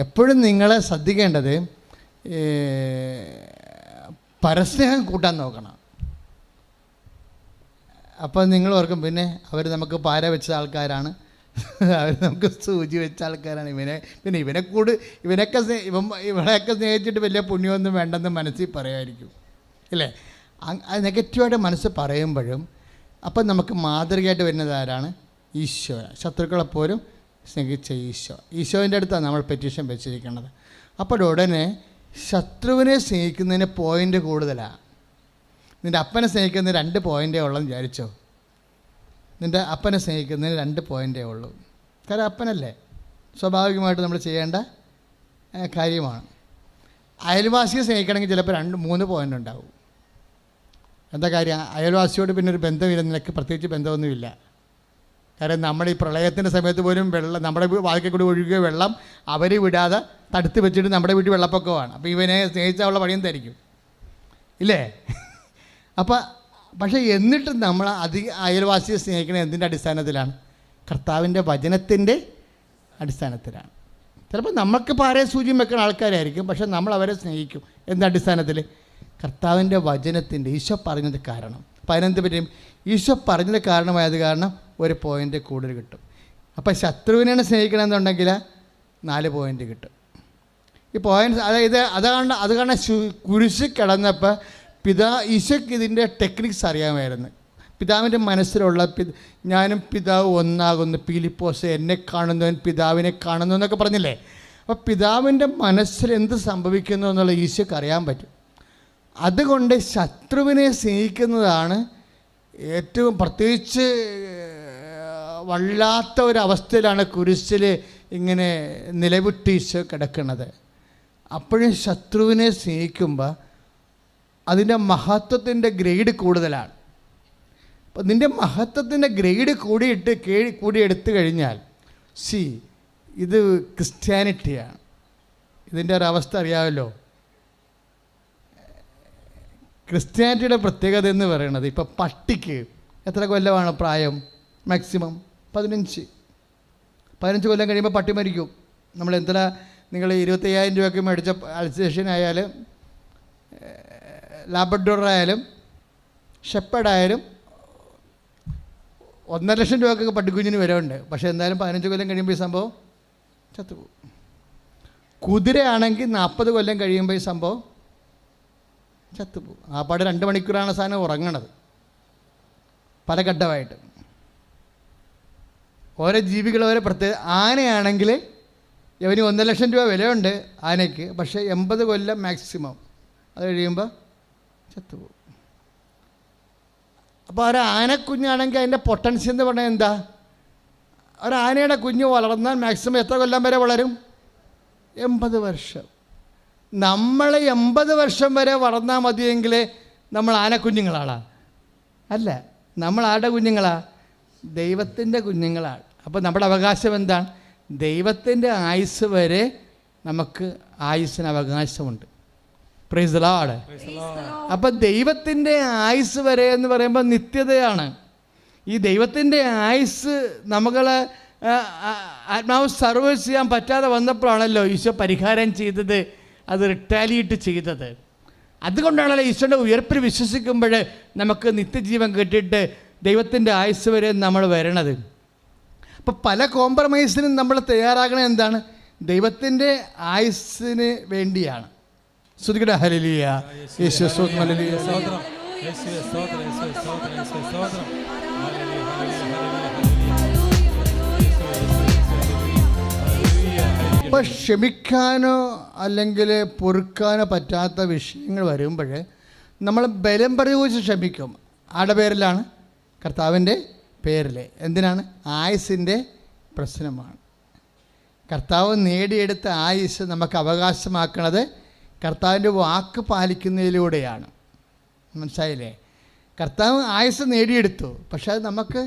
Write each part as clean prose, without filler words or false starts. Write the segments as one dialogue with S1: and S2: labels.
S1: എപ്പോഴും നിങ്ങൾ ശ്രദ്ധിക്കേണ്ടത് പരസ്നേഹം കൂട്ടാൻ നോക്കണം. അപ്പോൾ നിങ്ങൾ ഓർക്കും പിന്നെ അവർ നമുക്ക് പാര വെച്ച ആൾക്കാരാണ്, അവർ നമുക്ക് സൂചി വെച്ച ആൾക്കാരാണ്, പിന്നെ ഇവനെയൊക്കെ സ്നേഹിച്ചിട്ട് വലിയ പുണ്യമൊന്നും വേണ്ടെന്ന് മനസ്സിൽ പറയുമായിരിക്കും അല്ലേ. അത് നെഗറ്റീവായിട്ട് മനസ്സ് പറയുമ്പോഴും അപ്പം നമുക്ക് മാതൃകയായിട്ട് വരുന്നത് ആരാണ്? ഈശോ. ശത്രുക്കളെപ്പോലും സ്നേഹിച്ച ഈശോൻ്റെ അടുത്താണ് നമ്മൾ പെറ്റീഷൻ വെച്ചിരിക്കുന്നത്. അപ്പോൾ ഉടനെ ശത്രുവിനെ സ്നേഹിക്കുന്നതിന് പോയിൻ്റ് കൂടുതലാണ്. നിൻ്റെ അപ്പനെ സ്നേഹിക്കുന്നതിന് 2 പോയിൻ്റേ ഉള്ളെന്ന് വിചാരിച്ചോ. നിൻ്റെ അപ്പനെ സ്നേഹിക്കുന്നതിന് 2 പോയിൻ്റേ ഉള്ളൂ. കാരണം അപ്പനല്ലേ, സ്വാഭാവികമായിട്ട് നമ്മൾ ചെയ്യേണ്ട കാര്യമാണ്. അയൽവാസിയെ സ്നേഹിക്കണമെങ്കിൽ ചിലപ്പോൾ 2-3 പോയിൻ്റ് ഉണ്ടാവും. എന്താ കാര്യം? അയൽവാസിയോട് പിന്നെ ഒരു ബന്ധമില്ല, നിനക്ക് പ്രത്യേകിച്ച് ബന്ധമൊന്നുമില്ല. കാരണം നമ്മൾ ഈ പ്രളയത്തിൻ്റെ സമയത്ത് പോലും വെള്ളം നമ്മുടെ വാതിൽക്കൽ കൂടി ഒഴുകിയ വെള്ളം അവർ വിടാതെ തടുത്ത് വെച്ചിട്ട് നമ്മുടെ വീട്ടിൽ വെള്ളപ്പൊക്കമാണ്. അപ്പോൾ ഇവനെ സ്നേഹിച്ചാലുള്ള വഴിയും തരിക്കും ഇല്ലേ? പക്ഷേ എന്നിട്ട് നമ്മൾ അയൽവാസിയെ സ്നേഹിക്കുന്നത് എന്തിൻ്റെ അടിസ്ഥാനത്തിലാണ്? കർത്താവിൻ്റെ വചനത്തിൻ്റെ അടിസ്ഥാനത്തിലാണ്. ചിലപ്പോൾ നമുക്ക് പാരയെ സൂചിയും വെക്കുന്ന ആൾക്കാരായിരിക്കും, പക്ഷേ നമ്മൾ അവരെ സ്നേഹിക്കും. എന്തടിസ്ഥാനത്തിൽ? കർത്താവിൻ്റെ വചനത്തിൻ്റെ, ഈശോ പറഞ്ഞത് കാരണം. അപ്പോൾ അതിനെന്ത് പറ്റും? ഈശോ പറഞ്ഞത് കാരണമായത് കാരണം 1 പോയിൻ്റ് കൂടുതൽ കിട്ടും. അപ്പോൾ ശത്രുവിനെയാണ് സ്നേഹിക്കണമെന്നുണ്ടെങ്കിൽ 4 പോയിൻ്റ് കിട്ടും. ഈ പോയിൻ്റ് അത് കാരണം കുരിശ് കിടന്നപ്പോൾ ഈശോയ്ക്ക് ഇതിൻ്റെ ടെക്നിക്സ് അറിയാമായിരുന്നു. പിതാവിൻ്റെ മനസ്സിലുള്ള ഞാനും പിതാവ് ഒന്നാകുന്നു, പീലിപ്പോസ് എന്നെ കാണുന്നവൻ പിതാവിനെ കാണുന്നു എന്നൊക്കെ പറഞ്ഞില്ലേ. അപ്പോൾ പിതാവിൻ്റെ മനസ്സിൽ എന്ത് സംഭവിക്കുന്നു എന്നുള്ള ഈശോയ്ക്ക് അറിയാൻ പറ്റും. അതുകൊണ്ട് ശത്രുവിനെ സ്നേഹിക്കുന്നതാണ് ഏറ്റവും, പ്രത്യേകിച്ച് വല്ലാത്ത ഒരവസ്ഥയിലാണ് കുരിശിൽ ഇങ്ങനെ നിലവിട്ട് ഈശോ കിടക്കുന്നത്. അപ്പോഴും ശത്രുവിനെ സ്നേഹിക്കുമ്പോൾ അതിൻ്റെ മഹത്വത്തിൻ്റെ ഗ്രേഡ് കൂടുതലാണ്. അപ്പോൾ നിൻ്റെ മഹത്വത്തിൻ്റെ ഗ്രേഡ് കൂടി എടുത്തു കഴിഞ്ഞാൽ ഇത് ക്രിസ്ത്യാനിറ്റിയാണ്. ഇതിൻ്റെ ഒരവസ്ഥ അറിയാമല്ലോ. ക്രിസ്ത്യാനിറ്റിയുടെ പ്രത്യേകത എന്ന് പറയുന്നത്, ഇപ്പോൾ പട്ടിക്ക് എത്ര കൊല്ലമാണ് പ്രായം? മാക്സിമം 15 കൊല്ലം കഴിയുമ്പോൾ പട്ടി മരിക്കും. നിങ്ങൾ 25,000 രൂപയ്ക്ക് മേടിച്ച അൽസേഷ്യൻ ആയാലും ലാബ്രഡോറായാലും ഷെപ്പേഡായാലും 1,50,000 രൂപയ്ക്ക് പട്ടിക്കുഞ്ഞിന് വിലയുണ്ട്. പക്ഷേ എന്തായാലും 15 കൊല്ലം കഴിയുമ്പോൾ ഈ സംഭവം ചത്തുപോകും. കുതിരയാണെങ്കിൽ 40 കൊല്ലം കഴിയുമ്പോൾ ഈ സംഭവം ചത്തുപോകും. ആ പാട് 2 മണിക്കൂറാണ് സാധനം ഉറങ്ങണത് പല ഘട്ടമായിട്ട്. ഓരോ ജീവികൾ ഓരോ പ്രത്യേക. ആനയാണെങ്കിൽ ഇവന് 1,00,000 രൂപ വിലയുണ്ട് ആനയ്ക്ക്, പക്ഷേ 80 കൊല്ലം മാക്സിമം, അത് കഴിയുമ്പോൾ ചത്തുപോകും. അപ്പോൾ ഒരാനക്കുഞ്ഞാണെങ്കിൽ അതിൻ്റെ പൊട്ടൻഷ്യൽ എന്ന് പറഞ്ഞാൽ എന്താ? ഒരാനയുടെ കുഞ്ഞ് വളർന്നാൽ മാക്സിമം എത്ര കൊല്ലം വരെ വളരും? 80 വർഷം. നമ്മൾ 80 വർഷം വരെ വളർന്നാൽ മതിയെങ്കിൽ നമ്മൾ ആനക്കുഞ്ഞുങ്ങളാണ്. അല്ല, നമ്മൾ ആരുടെ കുഞ്ഞുങ്ങളാണ്? ദൈവത്തിൻ്റെ കുഞ്ഞുങ്ങളാണ്. അപ്പോൾ നമ്മുടെ അവകാശം എന്താണ്? ദൈവത്തിൻ്റെ ആയുസ് വരെ നമുക്ക് ആയുസ്സിന് അവകാശമുണ്ട്. Praise the Lord. അപ്പോൾ ദൈവത്തിൻ്റെ ആയുസ് വരെ എന്ന് പറയുമ്പോൾ നിത്യതയാണ്. ഈ ദൈവത്തിൻ്റെ ആയുസ് നമ്മളെ ആത്മാവ് സർവൈവ് ചെയ്യാൻ പറ്റാതെ വന്നപ്പോഴാണല്ലോ ഈശോ പരിഹാരം ചെയ്തത്, അത് റിട്ടാലിയേറ്റ് ചെയ്തത്. അതുകൊണ്ടാണല്ലോ ഈശോയുടെ ഉയർപ്പിൽ വിശ്വസിക്കുമ്പോൾ നമുക്ക് നിത്യജീവൻ കിട്ടിയിട്ട് ദൈവത്തിൻ്റെ ആയുസ് വരെ നമ്മൾ വരണത്. അപ്പോൾ പല കോംപ്രമൈസിനും നമ്മൾ തയ്യാറാകണത് എന്താണ്? ദൈവത്തിൻ്റെ ആയുസ്സിന് വേണ്ടിയാണ്. ശ്രുതികട ഹല്ലേലൂയ, യേശുവേ സ്തോത്രം, ഹല്ലേലൂയ സ്തോത്രം, യേശുവേ സ്തോത്രം, യേശുവേ സ്തോത്രം, യേശുവേ സ്തോത്രം, ഹല്ലേലൂയ ഹല്ലേലൂയ. അപ്പോൾ ക്ഷമിക്കാനോ അല്ലെങ്കിൽ പൊറുക്കാനോ പറ്റാത്ത വിഷയങ്ങൾ വരുമ്പോൾ നമ്മൾ ബലം പ്രയോഗിച്ച് ക്ഷമിക്കും. ആരുടെ പേരിലാണ്? കർത്താവിൻ്റെ പേരിൽ. എന്തിനാണ്? ആയുസ്സിൻ്റെ പ്രശ്നമാണ്. കർത്താവ് നേടിയെടുത്ത ആയുസ് നമുക്ക് അവകാശമാക്കുന്നത് കർത്താവിൻ്റെ വാക്ക് പാലിക്കുന്നതിലൂടെയാണ്. മനസ്സിലായില്ലേ? കർത്താവ് ആയുസ് നേടിയെടുത്തു, പക്ഷേ അത് നമുക്ക്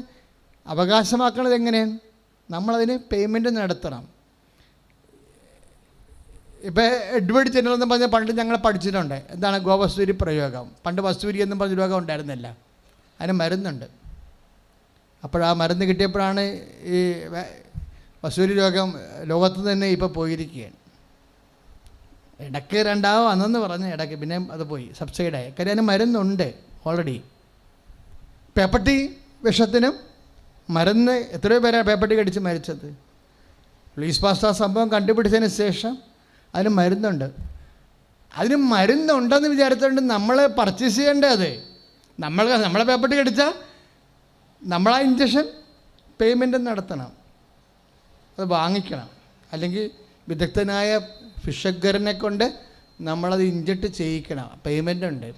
S1: അവകാശമാക്കുന്നത് എങ്ങനെയാണ്? നമ്മളതിന് പേയ്മെൻറ്റ് നടത്തണം. ഇപ്പോൾ എഡ്വേർഡ് ജനറൽ എന്ന് പറഞ്ഞാൽ പണ്ട് ഞങ്ങൾ പഠിച്ചിട്ടുണ്ട്. എന്താണ് ഗോവസ്തൂരി പ്രയോഗം? പണ്ട് വസ്തൂരി എന്നും പറഞ്ഞ രോഗം ഉണ്ടായിരുന്നില്ല, അതിന് മരുന്നുണ്ട്. അപ്പോഴാ മരുന്ന് കിട്ടിയപ്പോഴാണ് ഈ വസൂരി രോഗം ലോകത്ത് തന്നെ ഇപ്പോൾ പോയിരിക്കുകയാണ്. ഇടയ്ക്ക് രണ്ടാമോ അന്നെന്ന് പറഞ്ഞ് ഇടയ്ക്ക് പിന്നെ അത് പോയി, സബ്സൈഡായി. കാര്യം അതിന് മരുന്നുണ്ട് ഓൾറെഡി. പേപ്പട്ടി വിഷത്തിനും മരുന്ന്. എത്രയോ പേരാണ് പേപ്പട്ടി കടിച്ച് മരിച്ചത്. ലൂയിസ് പാസ്റ്റർ സംഭവം കണ്ടുപിടിച്ചതിന് ശേഷം അതിന് മരുന്നുണ്ട്. അതിന് മരുന്നുണ്ടെന്ന് വിചാരിച്ചുകൊണ്ട് നമ്മൾ പർച്ചേസ് ചെയ്യേണ്ടത്. നമ്മളെ പേപ്പട്ടി കടിച്ചാൽ നമ്മളാ ഇഞ്ചക്ഷൻ പേയ്മെൻറ്റ് നടത്തണം, അത് വാങ്ങിക്കണം. അല്ലെങ്കിൽ വിദഗ്ധനായ ഫിഷഗറിനെ കൊണ്ട് നമ്മളത് ഇഞ്ചക്ട് ചെയ്യിക്കണം, പേയ്മെൻ്റ് ഉണ്ട്.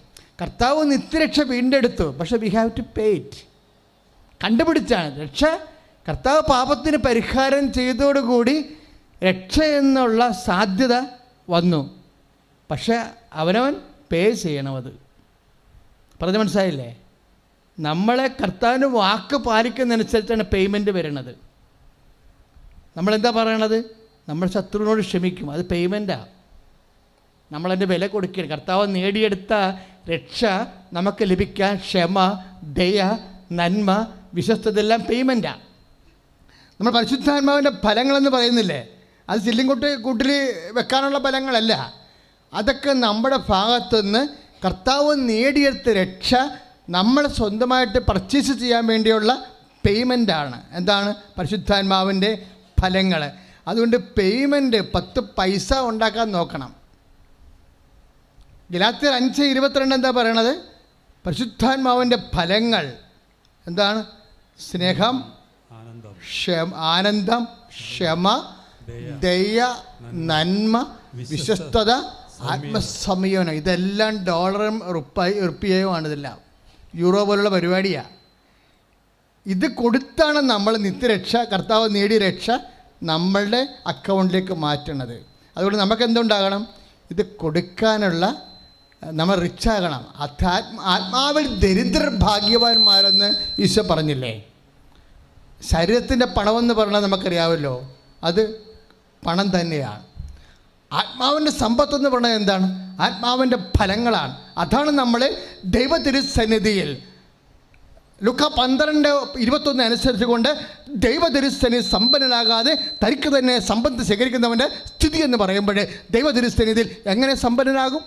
S1: കർത്താവ് നിത്യരക്ഷ വീണ്ടെടുത്തു, പക്ഷേ we have to pay it. കണ്ടുപിടിച്ചാണ് രക്ഷ. കർത്താവ് പാപത്തിന് പരിഹാരം ചെയ്തതോടുകൂടി രക്ഷ എന്നുള്ള സാധ്യത വന്നു. പക്ഷേ അവനവൻ പേ ചെയ്യണം. അത് പറഞ്ഞ് മനസ്സിലായില്ലേ? നമ്മളെ കർത്താവിന് വാക്ക് പാലിക്കുന്നതനുസരിച്ചാണ് പേയ്മെൻറ്റ് വരുന്നത്. നമ്മളെന്താ പറയണത്? നമ്മൾ ശത്രുവിനോട് ക്ഷമിക്കും, അത് പേയ്മെൻറ്റാണ്. നമ്മളതിൻ്റെ വില കൊടുക്കുകയാണ്. കർത്താവ് നേടിയെടുത്ത രക്ഷ നമുക്ക് ലഭിക്കാൻ ക്ഷമ, ദയ, നന്മ, വിശ്വസ്തത എല്ലാം പേയ്മെൻറ്റാണ്. നമ്മൾ പരിശുദ്ധാത്മാവിൻ്റെ ഫലങ്ങളെന്ന് പറയുന്നില്ലേ, അത് കൂട്ടിൽ വെക്കാനുള്ള ഫലങ്ങളല്ല. അതൊക്കെ നമ്മുടെ ഭാഗത്തുനിന്ന് കർത്താവ് നേടിയെടുത്ത രക്ഷ നമ്മൾ സ്വന്തമായിട്ട് പർച്ചേസ് ചെയ്യാൻ വേണ്ടിയുള്ള പേയ്മെൻറ്റാണ്. എന്താണ്? പരിശുദ്ധാത്മാവിൻ്റെ ഫലങ്ങൾ. അതുകൊണ്ട് പേയ്മെൻറ്റ് 10 പൈസ ഉണ്ടാക്കാൻ നോക്കണം. ഗലാത്യർ 5:22 എന്താ പറയണത്? പരിശുദ്ധാത്മാവിൻ്റെ ഫലങ്ങൾ എന്താണ്? സ്നേഹം, ആനന്ദം, ക്ഷമ, ദയ, നന്മ, വിശ്വസ്തത, ആത്മസംയമനം. ഇതെല്ലാം ഡോളറും റുപ്പിയയുമാണ്. ഇതെല്ലാം യൂറോ പോലുള്ള പരിപാടിയാണ്. ഇത് കൊടുത്താണ് നമ്മൾ നിത്യരക്ഷ, കർത്താവ് നേടിയ രക്ഷ നമ്മളുടെ അക്കൗണ്ടിലേക്ക് മാറ്റണത്. അതുകൊണ്ട് നമുക്ക് എന്തുണ്ടാകണം? ഇത് കൊടുക്കാനുള്ള നമ്മൾ റിച്ചാകണം. ആത്മാവിൽ ദരിദ്രർ ഭാഗ്യവാന്മാരെന്ന് ഈശോ പറഞ്ഞില്ലേ? ശരീരത്തിൻ്റെ പണമെന്ന് പറഞ്ഞാൽ നമുക്കറിയാമല്ലോ, അത് പണം തന്നെയാണ്. ആത്മാവിൻ്റെ സമ്പത്തെന്ന് പറഞ്ഞാൽ എന്താണ്? ആത്മാവിൻ്റെ ഫലങ്ങളാണ്. അതാണ് നമ്മളെ ദൈവതിരുസന്നിധിയിൽ ലൂക്കാ 12:21 അനുസരിച്ച് കൊണ്ട് ദൈവതിരുസന്നിധി സമ്പന്നനാകാതെ തനിക്ക് തന്നെ സമ്പത്ത് ശേഖരിക്കുന്നവൻ്റെ സ്ഥിതി എന്ന് പറയുമ്പോൾ ദൈവതിരുസന്നിധിയിൽ എങ്ങനെ സമ്പന്നനാകും?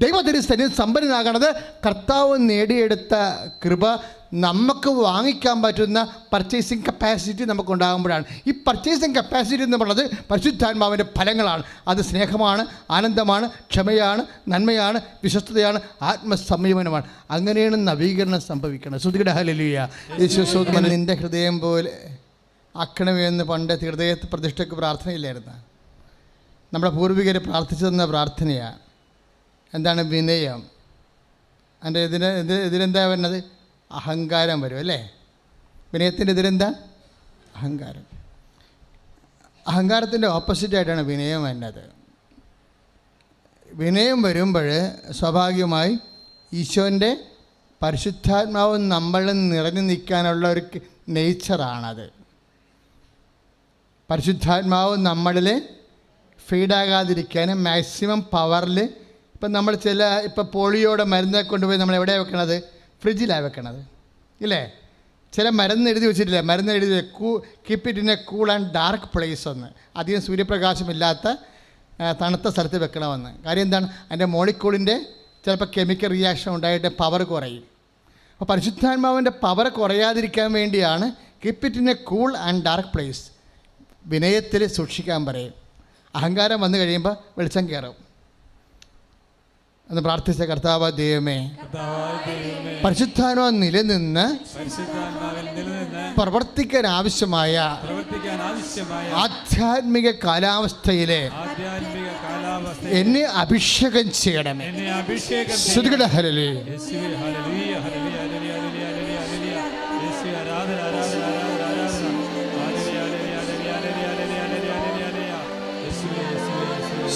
S1: ദൈവതിരുസന്നിധി സമ്പന്നനാകണത് കർത്താവ് നേടിയെടുത്ത കൃപ നമുക്ക് വാങ്ങിക്കാൻ പറ്റുന്ന പർച്ചേസിങ് കപ്പാസിറ്റി നമുക്കുണ്ടാകുമ്പോഴാണ്. ഈ പർച്ചേസിങ് കപ്പാസിറ്റി എന്ന് പറയുന്നത് പരിശുദ്ധാത്മാവിൻ്റെ ഫലങ്ങളാണ്. അത് സ്നേഹമാണ്, ആനന്ദമാണ്, ക്ഷമയാണ്, നന്മയാണ്, വിശ്വസ്തതയാണ്, ആത്മസംയമനമാണ്. അങ്ങനെയാണ് നവീകരണം സംഭവിക്കുന്നത്. ശ്രുതിയുടെ ഹല്ലേലൂയ. യേശുവേ, നിൻ്റെ ഹൃദയം പോലെ ആക്കണമെന്ന് പണ്ട് ഹൃദയത്തെ പ്രതിഷ്ഠയ്ക്ക് പ്രാർത്ഥനയില്ലായിരുന്നു. നമ്മുടെ പൂർവികർ പ്രാർത്ഥിച്ചു തന്ന പ്രാർത്ഥനയാണ്. എന്താണ്? വിനയം. അതിൻ്റെ ഇതിനെന്താ വരുന്നത്? അഹങ്കാരം വരും അല്ലേ? വിനയത്തിൻ്റെ എതിരെന്താ? അഹങ്കാരം. അഹങ്കാരത്തിൻ്റെ ഓപ്പോസിറ്റായിട്ടാണ് വിനയം വരുന്നത്. വിനയം വരുമ്പോൾ സ്വാഭാവികമായി ഈശോൻ്റെ പരിശുദ്ധാത്മാവ് നമ്മളിൽ നിറഞ്ഞു നിൽക്കാനുള്ള ഒരു നേച്ചറാണത്. പരിശുദ്ധാത്മാവ് നമ്മളിൽ ഫീഡാകാതിരിക്കാൻ മാക്സിമം പവറിൽ. ഇപ്പം നമ്മൾ ഇപ്പോൾ പോളിയോയുടെ മരുന്ന് കൊണ്ടുപോയി നമ്മൾ എവിടെയാണ് വെക്കണത്? ഫ്രിഡ്ജിലാണ് വെക്കണത് ഇല്ലേ? ചില മരുന്ന് എഴുതി വെച്ചിട്ടില്ല, മരുന്ന് എഴുതി keep it in a cool and dark place എന്ന്. അധികം സൂര്യപ്രകാശമില്ലാത്ത തണുത്ത സ്ഥലത്ത് വെക്കണമെന്ന്. കാര്യം എന്താണ്? അതിൻ്റെ മോളിക്കൂളിൻ്റെ ചിലപ്പോൾ കെമിക്കൽ റിയാക്ഷൻ ഉണ്ടായിട്ട് പവർ കുറയും. അപ്പോൾ പരിശുദ്ധാത്മാവിൻ്റെ പവർ കുറയാതിരിക്കാൻ വേണ്ടിയാണ് keep it in a cool and dark place. വിനയത്തിൽ സൂക്ഷിക്കാൻ പറയും. അഹങ്കാരം വന്നു കഴിയുമ്പോൾ വെളിച്ചം കയറും. എന്ന് പ്രാർത്ഥിച്ച കർത്താവ് ദൈവമേ, പരിശുദ്ധാത്മാവ് നിലനിന്ന് പ്രവർത്തിക്കാൻ ആവശ്യമായ ആധ്യാത്മിക കാലാവസ്ഥയിലെ എന്നെ അഭിഷേകം ചെയ്യണമേ. ശ്രുതികളുടെ ഹല്ലേലൂയ.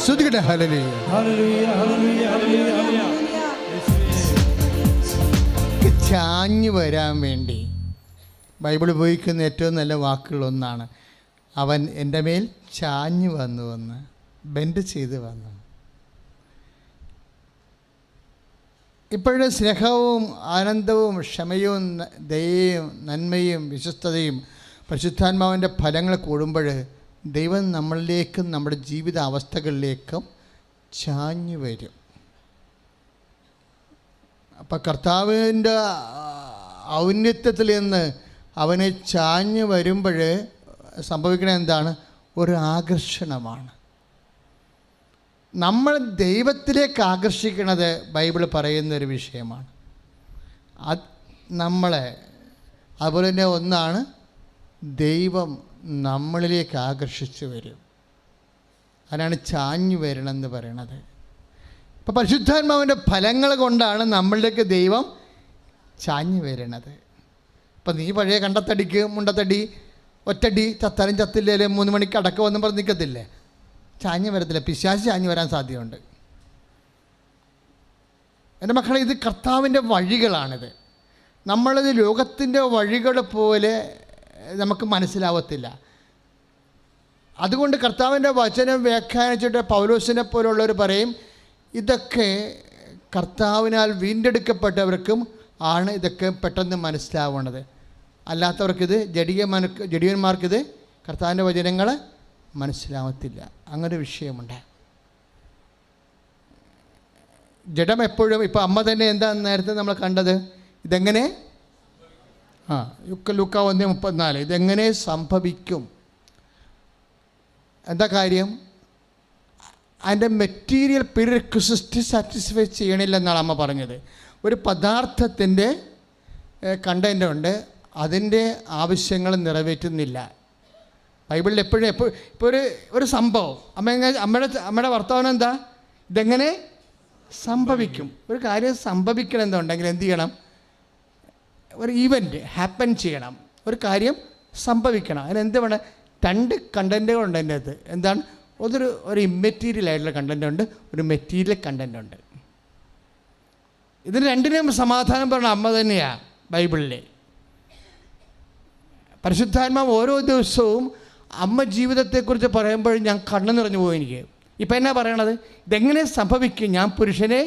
S1: ശ്രുതികളുടെ ഹല്ലേലൂയ. ചാഞ്ഞു വരാൻ വേണ്ടി ബൈബിൾ ഉപയോഗിക്കുന്ന ഏറ്റവും നല്ല വാക്കുകളൊന്നാണ്, അവൻ എൻ്റെ മേൽ ചാഞ്ഞു വന്നുവെന്ന്, ബെൻഡ് ചെയ്ത് വന്നു. ഇപ്പോഴും സ്നേഹവും ആനന്ദവും ക്ഷമയും ദയയും നന്മയും വിശ്വസ്തതയും പരിശുദ്ധാത്മാവിൻ്റെ ഫലങ്ങൾ കൂടുമ്പോൾ ദൈവം നമ്മളിലേക്കും നമ്മുടെ ജീവിത അവസ്ഥകളിലേക്കും ചാഞ്ഞു വരും. അപ്പം കർത്താവിൻ്റെ ഔന്നത്യത്തിൽ നിന്ന് അവനെ ചാഞ്ഞു വരുമ്പോൾ സംഭവിക്കണത് എന്താണ്? ഒരു ആകർഷണമാണ്. നമ്മൾ ദൈവത്തിലേക്ക് ആകർഷിക്കുന്നത് ബൈബിൾ പറയുന്നൊരു വിഷയമാണ്. അത് നമ്മളെ അതുപോലെ തന്നെ ഒന്നാണ് ദൈവം നമ്മളിലേക്ക് ആകർഷിച്ചു വരും. അതിനാണ് ചാഞ്ഞു വരണമെന്ന് പറയണത്. ഇപ്പോൾ പരിശുദ്ധാത്മാവിൻ്റെ ഫലങ്ങൾ കൊണ്ടാണ് നമ്മളിലേക്ക് ദൈവം ചാഞ്ഞു വരണത്. ഇപ്പം നീ പഴയ കണ്ടത്തടിക്ക് മുണ്ടത്തടി ഒറ്റടി ചത്താലും ചത്തില്ലേ 3 മണിക്ക് അടക്കം ഒന്നും പറഞ്ഞ് നിൽക്കത്തില്ലേ? ചാഞ്ഞു വരത്തില്ല. പിശാച് ചാഞ്ഞു വരാൻ സാധ്യതയുണ്ട്. എൻ്റെ മക്കളെ, ഇത് കർത്താവിൻ്റെ വഴികളാണിത്. നമ്മളിത് ലോകത്തിൻ്റെ വഴികൾ പോലെ നമുക്ക് മനസ്സിലാവത്തില്ല. അതുകൊണ്ട് കർത്താവിൻ്റെ വചനം വ്യാഖ്യാനിച്ചിട്ട് പൗലോസിനെ പോലുള്ളവർ പറയും, ഇതൊക്കെ കർത്താവിനാൽ വീണ്ടെടുക്കപ്പെട്ടവർക്കും ആണ് ഇതൊക്കെ പെട്ടെന്ന് മനസ്സിലാവേണ്ടത്. അല്ലാത്തവർക്കിത് ജഡിയന്മാർക്കിത് കർത്താവിൻ്റെ വചനങ്ങൾ മനസ്സിലാവത്തില്ല. അങ്ങനെ വിഷയമുണ്ട്. ജഡം എപ്പോഴും, ഇപ്പോൾ അമ്മ തന്നെ എന്താ നേരത്തെ നമ്മൾ കണ്ടത്, ഇതെങ്ങനെ ലൂക്ക 1:34 ഇതെങ്ങനെ സംഭവിക്കും? എന്താ കാര്യം? അതിൻ്റെ മെറ്റീരിയൽ പ്രീറിക്വിസിറ്റ് സാറ്റിസ്ഫൈ ചെയ്യണില്ലെന്നാണ് അമ്മ പറഞ്ഞത്. ഒരു പദാർത്ഥത്തിൻ്റെ കണ്ടൻ്റ് ഉണ്ട്, അതിൻ്റെ ആവശ്യങ്ങൾ നിറവേറ്റുന്നില്ല. ബൈബിളിൽ എപ്പോഴും ഇപ്പോൾ ഒരു സംഭവം അമ്മയുടെ വർത്തമാനം എന്താ? ഇതെങ്ങനെ സംഭവിക്കും? ഒരു കാര്യം സംഭവിക്കണമെന്നുണ്ടെങ്കിൽ എന്ത് ചെയ്യണം? ഒരു ഈവൻറ്റ് ഹാപ്പൻ ചെയ്യണം. ഒരു കാര്യം സംഭവിക്കണം. അതിനെന്ത് വേണം? 2 കണ്ടൻറ്റുകളുണ്ട് അതിൻ്റെ അകത്ത്. എന്താണ്? ഒരു ഇമ്മെറ്റീരിയൽ ആയിട്ടുള്ള കണ്ടൻ്റ് ഉണ്ട്, ഒരു മെറ്റീരിയൽ കണ്ടൻ്റ് ഉണ്ട്. ഇതിന് രണ്ടിനും സമാധാനം പറഞ്ഞ അമ്മ തന്നെയാണ് ബൈബിളിലെ. പരിശുദ്ധാത്മാവ് ഓരോ ദിവസവും അമ്മ ജീവിതത്തെക്കുറിച്ച് പറയുമ്പോൾ ഞാൻ കണ്ണു നിറഞ്ഞു പോകും എനിക്ക്. ഇപ്പം എന്നാ പറയണത്? ഇതെങ്ങനെ സംഭവിക്കും? ഞാൻ പുരുഷനെ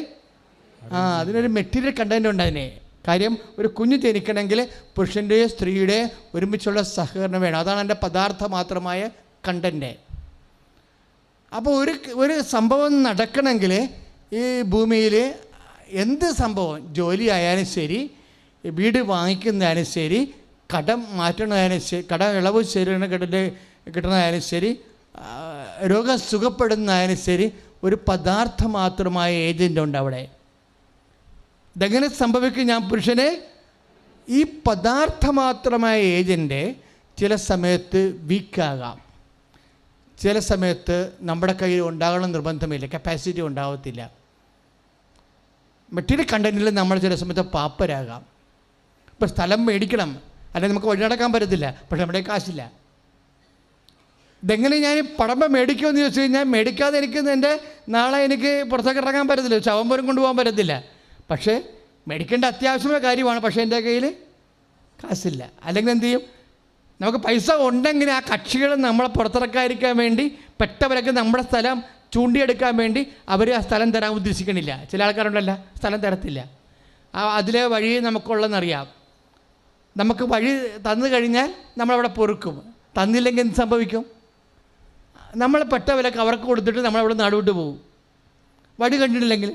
S1: അതിനൊരു മെറ്റീരിയൽ കണ്ടൻ്റ് ഉണ്ട് അതിനെ. കാര്യം, ഒരു കുഞ്ഞ് ജനിക്കണമെങ്കിൽ പുരുഷൻ്റെയോ സ്ത്രീയുടെ ഒരുമിച്ചുള്ള സഹകരണം വേണം. അതാണ് എൻ്റെ പദാർത്ഥ മാത്രമായ കണ്ടൻ്റ്. അപ്പോൾ ഒരു സംഭവം നടക്കണമെങ്കിൽ ഈ ഭൂമിയിൽ എന്ത് സംഭവം, ജോലി ആയാലും ശരി, വീട് വാങ്ങിക്കുന്നതായാലും ശരി, കടം മാറ്റണതായാലും ശരി, കടം ഇളവ് കിട്ടണതായാലും ശരി, രോഗം സുഖപ്പെടുന്നതായാലും ശരി, ഒരു പദാർത്ഥ മാത്രമായ ഏജൻ്റ് ഉണ്ട് അവിടെ. ഇതെങ്ങനെ സംഭവിക്കും? ഞാൻ പുരുഷനെ ഈ പദാർത്ഥ മാത്രമായ ഏജൻ്റ് ചില സമയത്ത് വീക്കാകാം, ചില സമയത്ത് നമ്മുടെ കയ്യിൽ ഉണ്ടാകണം നിർബന്ധമില്ല, കപ്പാസിറ്റി ഉണ്ടാകത്തില്ല. മെറ്റീരിയൽ കണ്ടൻറ്റിൽ നമ്മൾ ചില സമയത്ത് പാപ്പരാകാം. ഇപ്പോൾ സ്ഥലം മേടിക്കണം, അല്ലെങ്കിൽ നമുക്ക് വഴി നടക്കാൻ പറ്റത്തില്ല, പക്ഷെ നമ്മുടെ കാശില്ല. ഇതെങ്ങനെ ഞാൻ പടമ്പ മേടിക്കുമെന്ന് ചോദിച്ചു കഴിഞ്ഞാൽ, മേടിക്കാതെ എൻ്റെ നാളെ എനിക്ക് പുറത്തേക്ക് ഇറങ്ങാൻ പറ്റത്തില്ല, ശവം പോലും കൊണ്ടുപോകാൻ പറ്റത്തില്ല. പക്ഷേ മേടിക്കേണ്ട അത്യാവശ്യമായ കാര്യമാണ്, പക്ഷേ എൻ്റെ കയ്യിൽ കാശില്ല. അല്ലെങ്കിൽ എന്ത് ചെയ്യും? നമുക്ക് പൈസ ഉണ്ടെങ്കിൽ ആ കക്ഷികൾ നമ്മളെ പുറത്തിറക്കാതിരിക്കാൻ വേണ്ടി പെട്ടവരൊക്കെ നമ്മുടെ സ്ഥലം ചൂണ്ടിയെടുക്കാൻ വേണ്ടി അവർ ആ സ്ഥലം തരാൻ ഉദ്ദേശിക്കണില്ല. ചില ആൾക്കാരുണ്ടല്ല, സ്ഥലം തരത്തില്ല. അതിലെ വഴി നമുക്കുള്ളതെന്നറിയാം. നമുക്ക് വഴി തന്നു കഴിഞ്ഞാൽ നമ്മളവിടെ പൊറുക്കും, തന്നില്ലെങ്കിൽ എന്ത് സംഭവിക്കും? നമ്മൾ പെട്ടവരൊക്കെ അവർക്ക് കൊടുത്തിട്ട് നമ്മളവിടെ നാടുവിട്ട് പോകും, വഴി കണ്ടിട്ടില്ലെങ്കിൽ.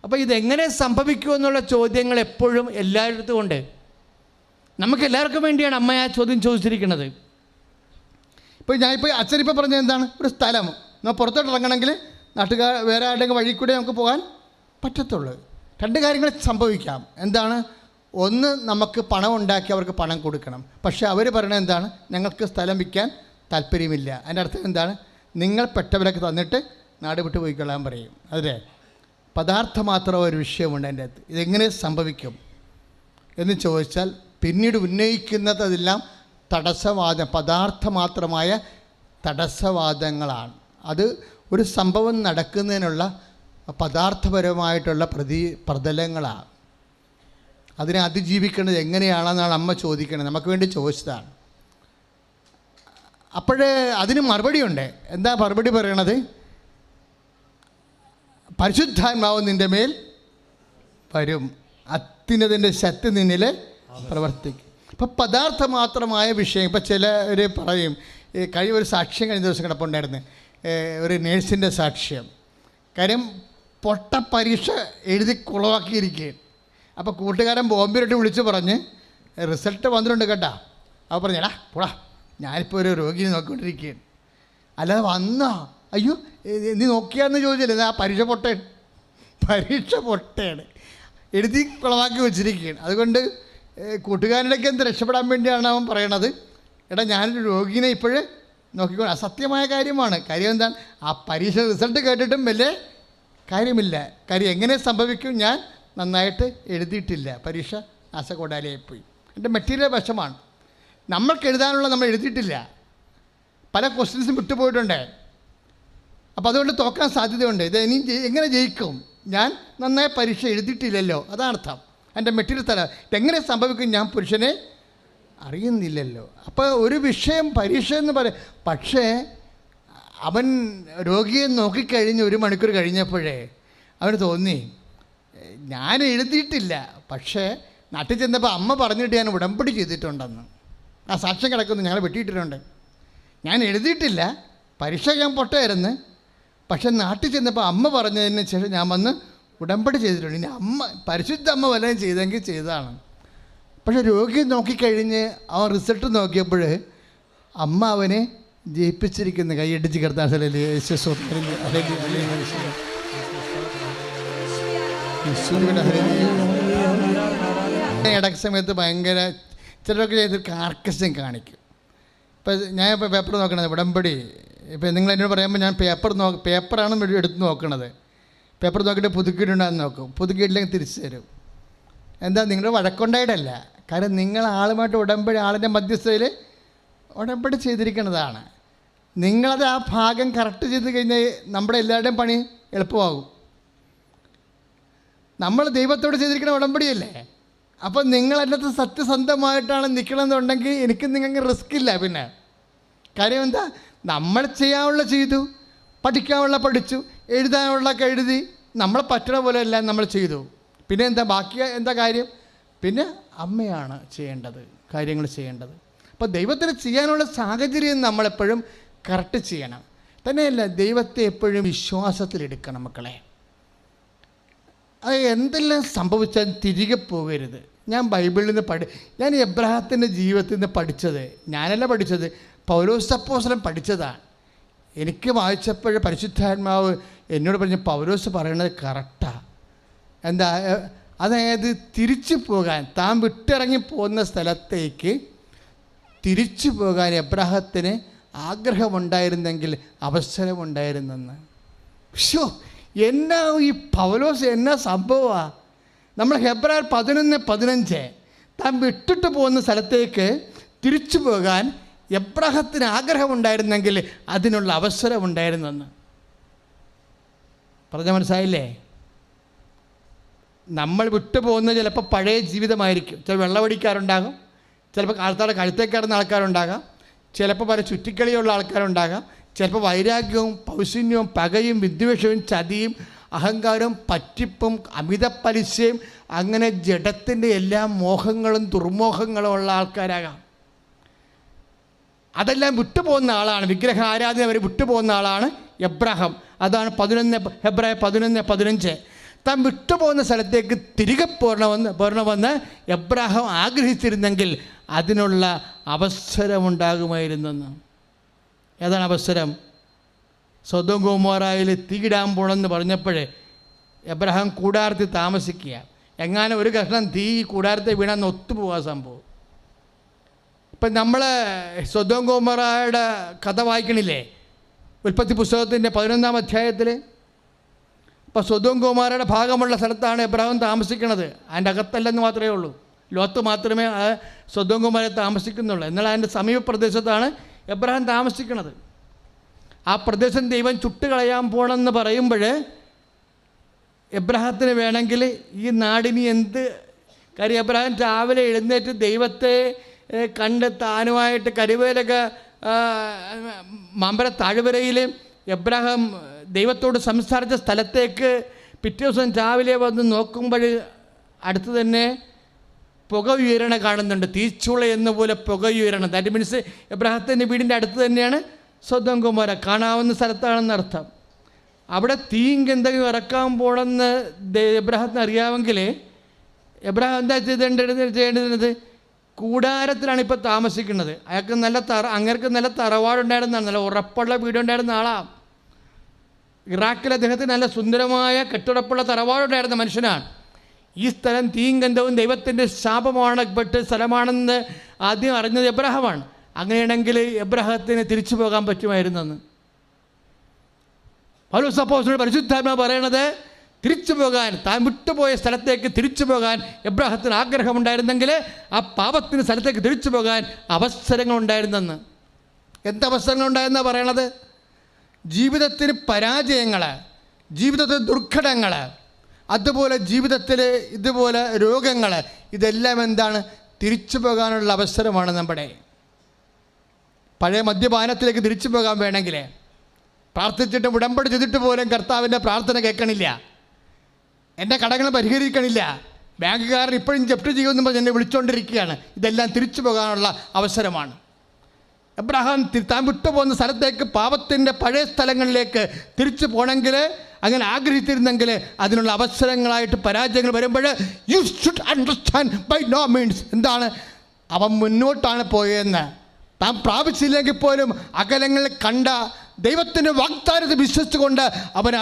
S1: അപ്പോൾ ഇതെങ്ങനെ സംഭവിക്കുമെന്നുള്ള ചോദ്യങ്ങൾ എപ്പോഴും എല്ലായിടത്തും ഉണ്ട്. നമുക്ക് എല്ലാവർക്കും വേണ്ടിയാണ് അമ്മ ആ ചോദ്യം ചോദിച്ചിരിക്കുന്നത്. ഇപ്പോൾ അച്ഛനിപ്പോൾ പറഞ്ഞത് എന്താണ്? ഒരു സ്ഥലം നമ്മൾ പുറത്തോട്ട് ഇറങ്ങണമെങ്കിൽ നാട്ടുകാർ വേറെ ആരുടെയെങ്കിലും വഴി കൂടെ നമുക്ക് പോകാൻ പറ്റത്തുള്ളൂ. 2 കാര്യങ്ങൾ സംഭവിക്കാം. എന്താണ്? ഒന്ന്, നമുക്ക് പണം ഉണ്ടാക്കി അവർക്ക് പണം കൊടുക്കണം. പക്ഷേ അവർ പറയണത് എന്താണ്? ഞങ്ങൾക്ക് സ്ഥലം വിൽക്കാൻ താല്പര്യമില്ല. അതിൻ്റെ അർത്ഥം എന്താണ്? നിങ്ങൾ പെട്ടവരൊക്കെ തന്നിട്ട് നാട് വിട്ട് പോയിക്കൊള്ളാൻ പറയും. അതെ, പദാർത്ഥം മാത്രം ഒരു വിഷയമുണ്ട് അതിൻ്റെ അകത്ത്. ഇതെങ്ങനെ സംഭവിക്കും എന്ന് ചോദിച്ചാൽ പിന്നീട് ഉന്നയിക്കുന്നതെല്ലാം പദാർത്ഥ മാത്രമായ തടസ്സവാദങ്ങളാണ്. അത് ഒരു സംഭവം നടക്കുന്നതിനുള്ള പദാർത്ഥപരമായിട്ടുള്ള പ്രതലങ്ങളാണ്. അതിനെ അതിജീവിക്കേണ്ടത് എങ്ങനെയാണെന്നാണ് അമ്മ ചോദിക്കുന്നത്. നമുക്ക് വേണ്ടി ചോദിച്ചതാണ്. അപ്പോഴേ അതിന് മറുപടിയുണ്ട്. എന്താ മറുപടി പറയണത്? പരിശുദ്ധാത്മാവ് നിൻ്റെ മേൽ വരും, അത്യുന്നതൻ്റെ ശക്തി നിന്നിൽ പ്രവർത്തിക്കും. ഇപ്പം പദാർത്ഥ മാത്രമായ വിഷയം. ഇപ്പം ചിലർ പറയും, ഒരു സാക്ഷ്യം കഴിഞ്ഞ ദിവസം കിടപ്പുണ്ടായിരുന്നു, ഒരു നേഴ്സിൻ്റെ സാക്ഷ്യം. കാര്യം പൊട്ട പരീക്ഷ എഴുതി കുളവാക്കിയിരിക്കുകയാണ്. അപ്പോൾ കൂട്ടുകാരൻ ബോംബെയിലോട്ട് വിളിച്ച് പറഞ്ഞ് റിസൾട്ട് വന്നിട്ടുണ്ട് കേട്ടാ. അപ്പോൾ പറഞ്ഞാ പോടാ, ഞാനിപ്പോൾ ഒരു രോഗിയെ നോക്കിക്കൊണ്ടിരിക്കുകയാണ്. അല്ലാതെ വന്നാ അയ്യോ നീ നോക്കിയാന്ന് ചോദിച്ചില്ല, ആ പരീക്ഷ പൊട്ടയാണ് എഴുതി കുളവാക്കി വെച്ചിരിക്കുകയാണ്. അതുകൊണ്ട് കൂട്ടുകാരനൊക്കെ എന്ത് രക്ഷപ്പെടാൻ വേണ്ടിയാണ് അവൻ പറയണത്, എടാ ഞാനൊരു രോഗീനെ ഇപ്പോഴേ നോക്കിക്കോ. അസത്യമായ കാര്യമാണ്. കാര്യം എന്താണ്, ആ പരീക്ഷ റിസൾട്ട് കേട്ടിട്ടും വലിയ കാര്യമില്ല. കാര്യം എങ്ങനെ സംഭവിക്കും, ഞാൻ നന്നായിട്ട് എഴുതിയിട്ടില്ല, പരീക്ഷ നാശകോടാലിയായിപ്പോയി. എൻ്റെ മെറ്റീരിയൽ വശമാണ്. നമ്മൾക്ക് എഴുതാനുള്ള നമ്മൾ എഴുതിയിട്ടില്ല, പല ക്വസ്റ്റ്യൻസും വിട്ടുപോയിട്ടുണ്ട്. അപ്പോൾ അതുകൊണ്ട് തോക്കാൻ സാധ്യതയുണ്ട്. ഇത് ഇനി എങ്ങനെ ജയിക്കും, ഞാൻ നന്നായി പരീക്ഷ എഴുതിയിട്ടില്ലല്ലോ, അതാണർത്ഥം. എൻ്റെ മെറ്റീരിയൽ തല ഇതെങ്ങനെ സംഭവിക്കും, ഞാൻ പുരുഷനെ അറിയുന്നില്ലല്ലോ. അപ്പോൾ ഒരു വിഷയം പരീക്ഷ എന്ന് പറയും. പക്ഷേ അവൻ രോഗിയെ നോക്കിക്കഴിഞ്ഞ് 1 മണിക്കൂർ കഴിഞ്ഞപ്പോഴേ അവന് തോന്നി ഞാൻ എഴുതിയിട്ടില്ല, പക്ഷേ നാട്ടിൽ ചെന്നപ്പോൾ അമ്മ പറഞ്ഞിട്ട് ഞാൻ ഉടമ്പടി ചെയ്തിട്ടുണ്ടെന്ന്. ആ സാക്ഷ്യം കിടക്കുന്നു, ഞങ്ങൾ വെട്ടിയിട്ടിട്ടുണ്ട്. ഞാൻ എഴുതിയിട്ടില്ല, പരീക്ഷ ഞാൻ പൊട്ടയായിരുന്നു, പക്ഷെ നാട്ടിൽ ചെന്നപ്പോൾ അമ്മ പറഞ്ഞതിന് ശേഷം ഞാൻ വന്ന് ഉടമ്പടി ചെയ്തിട്ടുണ്ട്. ഇനി അമ്മ പരിശുദ്ധ അമ്മ വല്ലതും ചെയ്തെങ്കിൽ ചെയ്തതാണ്. പക്ഷെ രോഗി നോക്കിക്കഴിഞ്ഞ് അവൻ റിസൾട്ട് നോക്കിയപ്പോൾ അമ്മ അവനെ ജയിപ്പിച്ചിരിക്കുന്നു. കൈയടിച്ച് കിടത്താൻ ഇടയ്ക്ക് സമയത്ത് ഭയങ്കര ചിലരൊക്കെ ചെയ്ത് കാർക്കശ്യം കാണിക്കും. ഇപ്പം ഞാൻ ഇപ്പോൾ പേപ്പർ നോക്കണത് ഉടമ്പടി, ഇപ്പം നിങ്ങൾ എന്നോട് പറയുമ്പോൾ ഞാൻ പേപ്പറാണ് എടുത്ത് നോക്കണത്. പേപ്പർ നോക്കിയിട്ട് പുതുക്കിയിട്ടുണ്ടെന്ന് നോക്കും, പുതുക്കിയിട്ടില്ലെങ്കിൽ തിരിച്ചു തരും. എന്താ, നിങ്ങളുടെ വഴക്കുണ്ടായിട്ടല്ല, കാരണം നിങ്ങൾ ആളുമായിട്ട് ഉടമ്പടി, ആളിൻ്റെ മധ്യസ്ഥതയിൽ ഉടമ്പടി ചെയ്തിരിക്കുന്നതാണ്. നിങ്ങളത് ആ ഭാഗം കറക്റ്റ് ചെയ്ത് കഴിഞ്ഞാൽ നമ്മുടെ എല്ലാവരുടെയും പണി എളുപ്പമാകും. നമ്മൾ ദൈവത്തോട് ചെയ്തിരിക്കുന്ന ഉടമ്പടിയല്ലേ. അപ്പം നിങ്ങളതിനകത്ത് സത്യസന്ധമായിട്ടാണ് നിൽക്കണമെന്നുണ്ടെങ്കിൽ എനിക്ക് നിങ്ങൾക്ക് റിസ്ക് ഇല്ല. പിന്നെ കാര്യം എന്താ, നമ്മൾ ചെയ്യാനുള്ള ചെയ്തു, പഠിക്കാനുള്ള പഠിച്ചു, എഴുതാനുള്ളതൊക്കെ എഴുതി, നമ്മളെ പറ്റണ പോലെ എല്ലാം നമ്മൾ ചെയ്തു. പിന്നെ എന്താ ബാക്കി എന്താ കാര്യം, പിന്നെ അമ്മയാണ് ചെയ്യേണ്ടത്, കാര്യങ്ങൾ ചെയ്യേണ്ടത്. അപ്പോൾ ദൈവത്തിന് ചെയ്യാനുള്ള സാഹചര്യം നമ്മളെപ്പോഴും കറക്റ്റ് ചെയ്യണം. തന്നെയല്ല, ദൈവത്തെ എപ്പോഴും വിശ്വാസത്തിലെടുക്കണം മക്കളെ. അത് എന്തെല്ലാം സംഭവിച്ചാൽ തിരികെ പോകരുത്. ഞാൻ ബൈബിളിൽ നിന്ന് ഞാൻ എബ്രഹാത്തിൻ്റെ ജീവിതത്തിൽ നിന്ന് പഠിച്ചത്, ഞാനല്ല പഠിച്ചത്, പൗലോസ് അപ്പോസ്തലൻ പഠിച്ചതാണ്. എനിക്ക് വായിച്ചപ്പോൾ പരിശുദ്ധാത്മാവ് എന്നോട് പറഞ്ഞ് പൗലോസ് പറയണത് കറക്റ്റാണ്. എന്താ, അതായത് തിരിച്ചു പോകാൻ, താൻ വിട്ടിറങ്ങി പോകുന്ന സ്ഥലത്തേക്ക് തിരിച്ചു പോകാൻ എബ്രഹാത്തിന് ആഗ്രഹമുണ്ടായിരുന്നെങ്കിൽ അവസരമുണ്ടായിരുന്നെന്ന്. എന്നാ ഈ പൗലോസ് എന്നാ സംഭവമാണ്. നമ്മൾ ഹെബ്രായർ 11:15 താൻ വിട്ടിട്ട് പോകുന്ന സ്ഥലത്തേക്ക് തിരിച്ചു പോകാൻ എബ്രഹാത്തിന് ആഗ്രഹമുണ്ടായിരുന്നെങ്കിൽ അതിനുള്ള അവസരമുണ്ടായിരുന്നെന്ന് പറഞ്ഞ മനസ്സിലായില്ലേ. നമ്മൾ വിട്ടുപോകുന്നത് ചിലപ്പോൾ പഴയ ജീവിതമായിരിക്കും. ചില വെള്ളവടിക്കാരുണ്ടാകും, ചിലപ്പോൾ ആൾക്കാരുടെ കഴുത്തേക്കറുന്ന ആൾക്കാരുണ്ടാകാം, ചിലപ്പോൾ പല ചുറ്റിക്കളിയുള്ള ആൾക്കാരുണ്ടാകാം, ചിലപ്പോൾ വൈരാഗ്യവും പൗശന്യവും പകയും വിദ്വേഷവും ചതിയും അഹങ്കാരവും പറ്റിപ്പും അമിത പലിശയും അങ്ങനെ ജഡത്തിൻ്റെ എല്ലാ മോഹങ്ങളും ദുർമോഹങ്ങളും ഉള്ള ആൾക്കാരാകാം. അതെല്ലാം വിട്ടുപോകുന്ന ആളാണ്, വിഗ്രഹ ആരാധന അവർ വിട്ടുപോകുന്ന ആളാണ് എബ്രഹാം. അതാണ് ഹെബ്രായർ 11:15 താൻ വിട്ടുപോകുന്ന സ്ഥലത്തേക്ക് തിരികെ പോരണമെന്ന് എബ്രഹാം ആഗ്രഹിച്ചിരുന്നെങ്കിൽ അതിനുള്ള അവസരമുണ്ടാകുമായിരുന്നെന്ന്. ഏതാണ് അവസരം? സൊദോം ഗൊമോറയിൽ തീയിടാൻ പോകണമെന്ന് പറഞ്ഞപ്പോഴേ എബ്രഹാം കൂടാരത്തിൽ താമസിക്കുക. എങ്ങാനും ഒരു കഷ്ണം തീ കൂടാരത്തിൽ വീണാന്ന് ഒത്തുപോകാൻ സംഭവം. ഇപ്പം നമ്മൾ സൊദോം ഗൊമോറയുടെ കഥ വായിക്കണില്ലേ ഉൽപ്പത്തി പുസ്തകത്തിൻ്റെ 11-ാം അധ്യായത്തിൽ. അപ്പോൾ സൊദോം ഗൊമോറയുടെ ഭാഗമുള്ള സ്ഥലത്താണ് എബ്രഹാം താമസിക്കുന്നത്. അതിൻ്റെ അകത്തല്ലെന്ന് മാത്രമേ ഉള്ളൂ, ലോത്ത് മാത്രമേ സൊദോം ഗൊമോറയിൽ താമസിക്കുന്നുള്ളൂ. എന്നാൽ അതിൻ്റെ സമീപ പ്രദേശത്താണ് എബ്രഹാം താമസിക്കുന്നത്. ആ പ്രദേശം ദൈവം ചുട്ടുകളയാൻ പോകണമെന്ന് പറയുമ്പോൾ എബ്രഹാത്തിന് വേണമെങ്കിൽ ഈ നാടിന് എന്ത് കാര്യം, എബ്രഹാം രാവിലെ എഴുന്നേറ്റ് ദൈവത്തെ കണ്ട് താനുമായിട്ട് കരുവേലൊക്കെ മമ്പര താഴ്വരയിൽ എബ്രഹാം ദൈവത്തോട് സംസാരിച്ച സ്ഥലത്തേക്ക് പിറ്റേ ദിവസം രാവിലെ വന്ന് നോക്കുമ്പോൾ അടുത്ത് തന്നെ പുക ഉയരണ കാണുന്നുണ്ട്. തീച്ചുള എന്ന പോലെ പുക ഉയരണം. ദാറ്റ് മീൻസ് എബ്രഹാത്തിൻ്റെ വീടിൻ്റെ അടുത്ത് തന്നെയാണ് സൊദോം ഗൊമോറ, കാണാവുന്ന സ്ഥലത്താണെന്നർത്ഥം. അവിടെ തീയും ഗന്ധകം ഇറക്കാൻ പോണെന്ന് എബ്രഹാത്തിന് അറിയാമെങ്കിൽ എബ്രഹാം എന്താ ചെയ്യേണ്ടത്? കൂടാരത്തിലാണ് ഇപ്പോൾ താമസിക്കുന്നത്. അയാൾക്ക് അങ്ങേർക്ക് നല്ല തറവാടുണ്ടായിരുന്നതാണ്, നല്ല ഉറപ്പുള്ള വീടുണ്ടായിരുന്ന ആളാണ്. ഇറാഖിൽ അദ്ദേഹത്തിന് നല്ല സുന്ദരമായ കെട്ടുറപ്പുള്ള തറവാടുണ്ടായിരുന്ന മനുഷ്യനാണ്. ഈ സ്ഥലം തീയും ഗന്ധവും ദൈവത്തിൻ്റെ ശാപമാണപ്പെട്ട് സ്ഥലമാണെന്ന് ആദ്യം അറിഞ്ഞത് എബ്രഹാമാണ്. അങ്ങനെയാണെങ്കിൽ എബ്രഹത്തിന് തിരിച്ചു പോകാൻ പറ്റുമായിരുന്നെന്ന് പൗലോസ് അപ്പോസ്തലൻ പരിശുദ്ധാത്മാവ് പറയണത്, തിരിച്ചു പോകാൻ, താൻ വിട്ടുപോയ സ്ഥലത്തേക്ക് തിരിച്ചു പോകാൻ എബ്രഹത്തിന് ആഗ്രഹമുണ്ടായിരുന്നെങ്കിൽ ആ പാപത്തിന് സ്ഥലത്തേക്ക് തിരിച്ചു പോകാൻ അവസരങ്ങളുണ്ടായിരുന്നെന്ന്. എന്തവസരങ്ങളുണ്ടായെന്നാണ് പറയണത്? ജീവിതത്തിന് പരാജയങ്ങൾ, ജീവിതത്തിൽ ദുർഘടങ്ങൾ, അതുപോലെ ജീവിതത്തിൽ ഇതുപോലെ രോഗങ്ങൾ, ഇതെല്ലാം എന്താണ്? തിരിച്ചു പോകാനുള്ള അവസരമാണ്. നമ്മുടെ പഴയ മദ്യപാനത്തിലേക്ക് തിരിച്ചു പോകാൻ വേണമെങ്കിൽ പ്രാർത്ഥിച്ചിട്ട് ഉടമ്പടി ചെയ്തിട്ട് പോലും കർത്താവിൻ്റെ പ്രാർത്ഥന കേൾക്കണില്ല, എൻ്റെ കടങ്ങൾ പരിഹരിക്കണില്ല, ബാങ്കുകാരൻ ഇപ്പോഴും ജപ്തി ചെയ്യുമെന്ന് പറഞ്ഞ് എന്നെ വിളിച്ചുകൊണ്ടിരിക്കുകയാണ്. ഇതെല്ലാം തിരിച്ചു പോകാനുള്ള അവസരമാണ്. എബ്രഹാം താൻ വിട്ടുപോകുന്ന സ്ഥലത്തേക്ക്, പാപത്തിൻ്റെ പഴയ സ്ഥലങ്ങളിലേക്ക് തിരിച്ചു പോകണമെങ്കിൽ, അങ്ങനെ ആഗ്രഹിച്ചിരുന്നെങ്കിൽ അതിനുള്ള അവസരങ്ങളായിട്ട് പരാജയങ്ങൾ വരുമ്പോൾ you should understand by no means എന്താണ് അവൻ മുന്നോട്ടാണ് പോയതെന്ന്. താൻ പ്രാപിച്ചില്ലെങ്കിൽ പോലും അകലങ്ങളിൽ കണ്ട ദൈവത്തിൻ്റെ വാഗ്ദാനത്തെ വിശ്വസിച്ചുകൊണ്ട് അവന്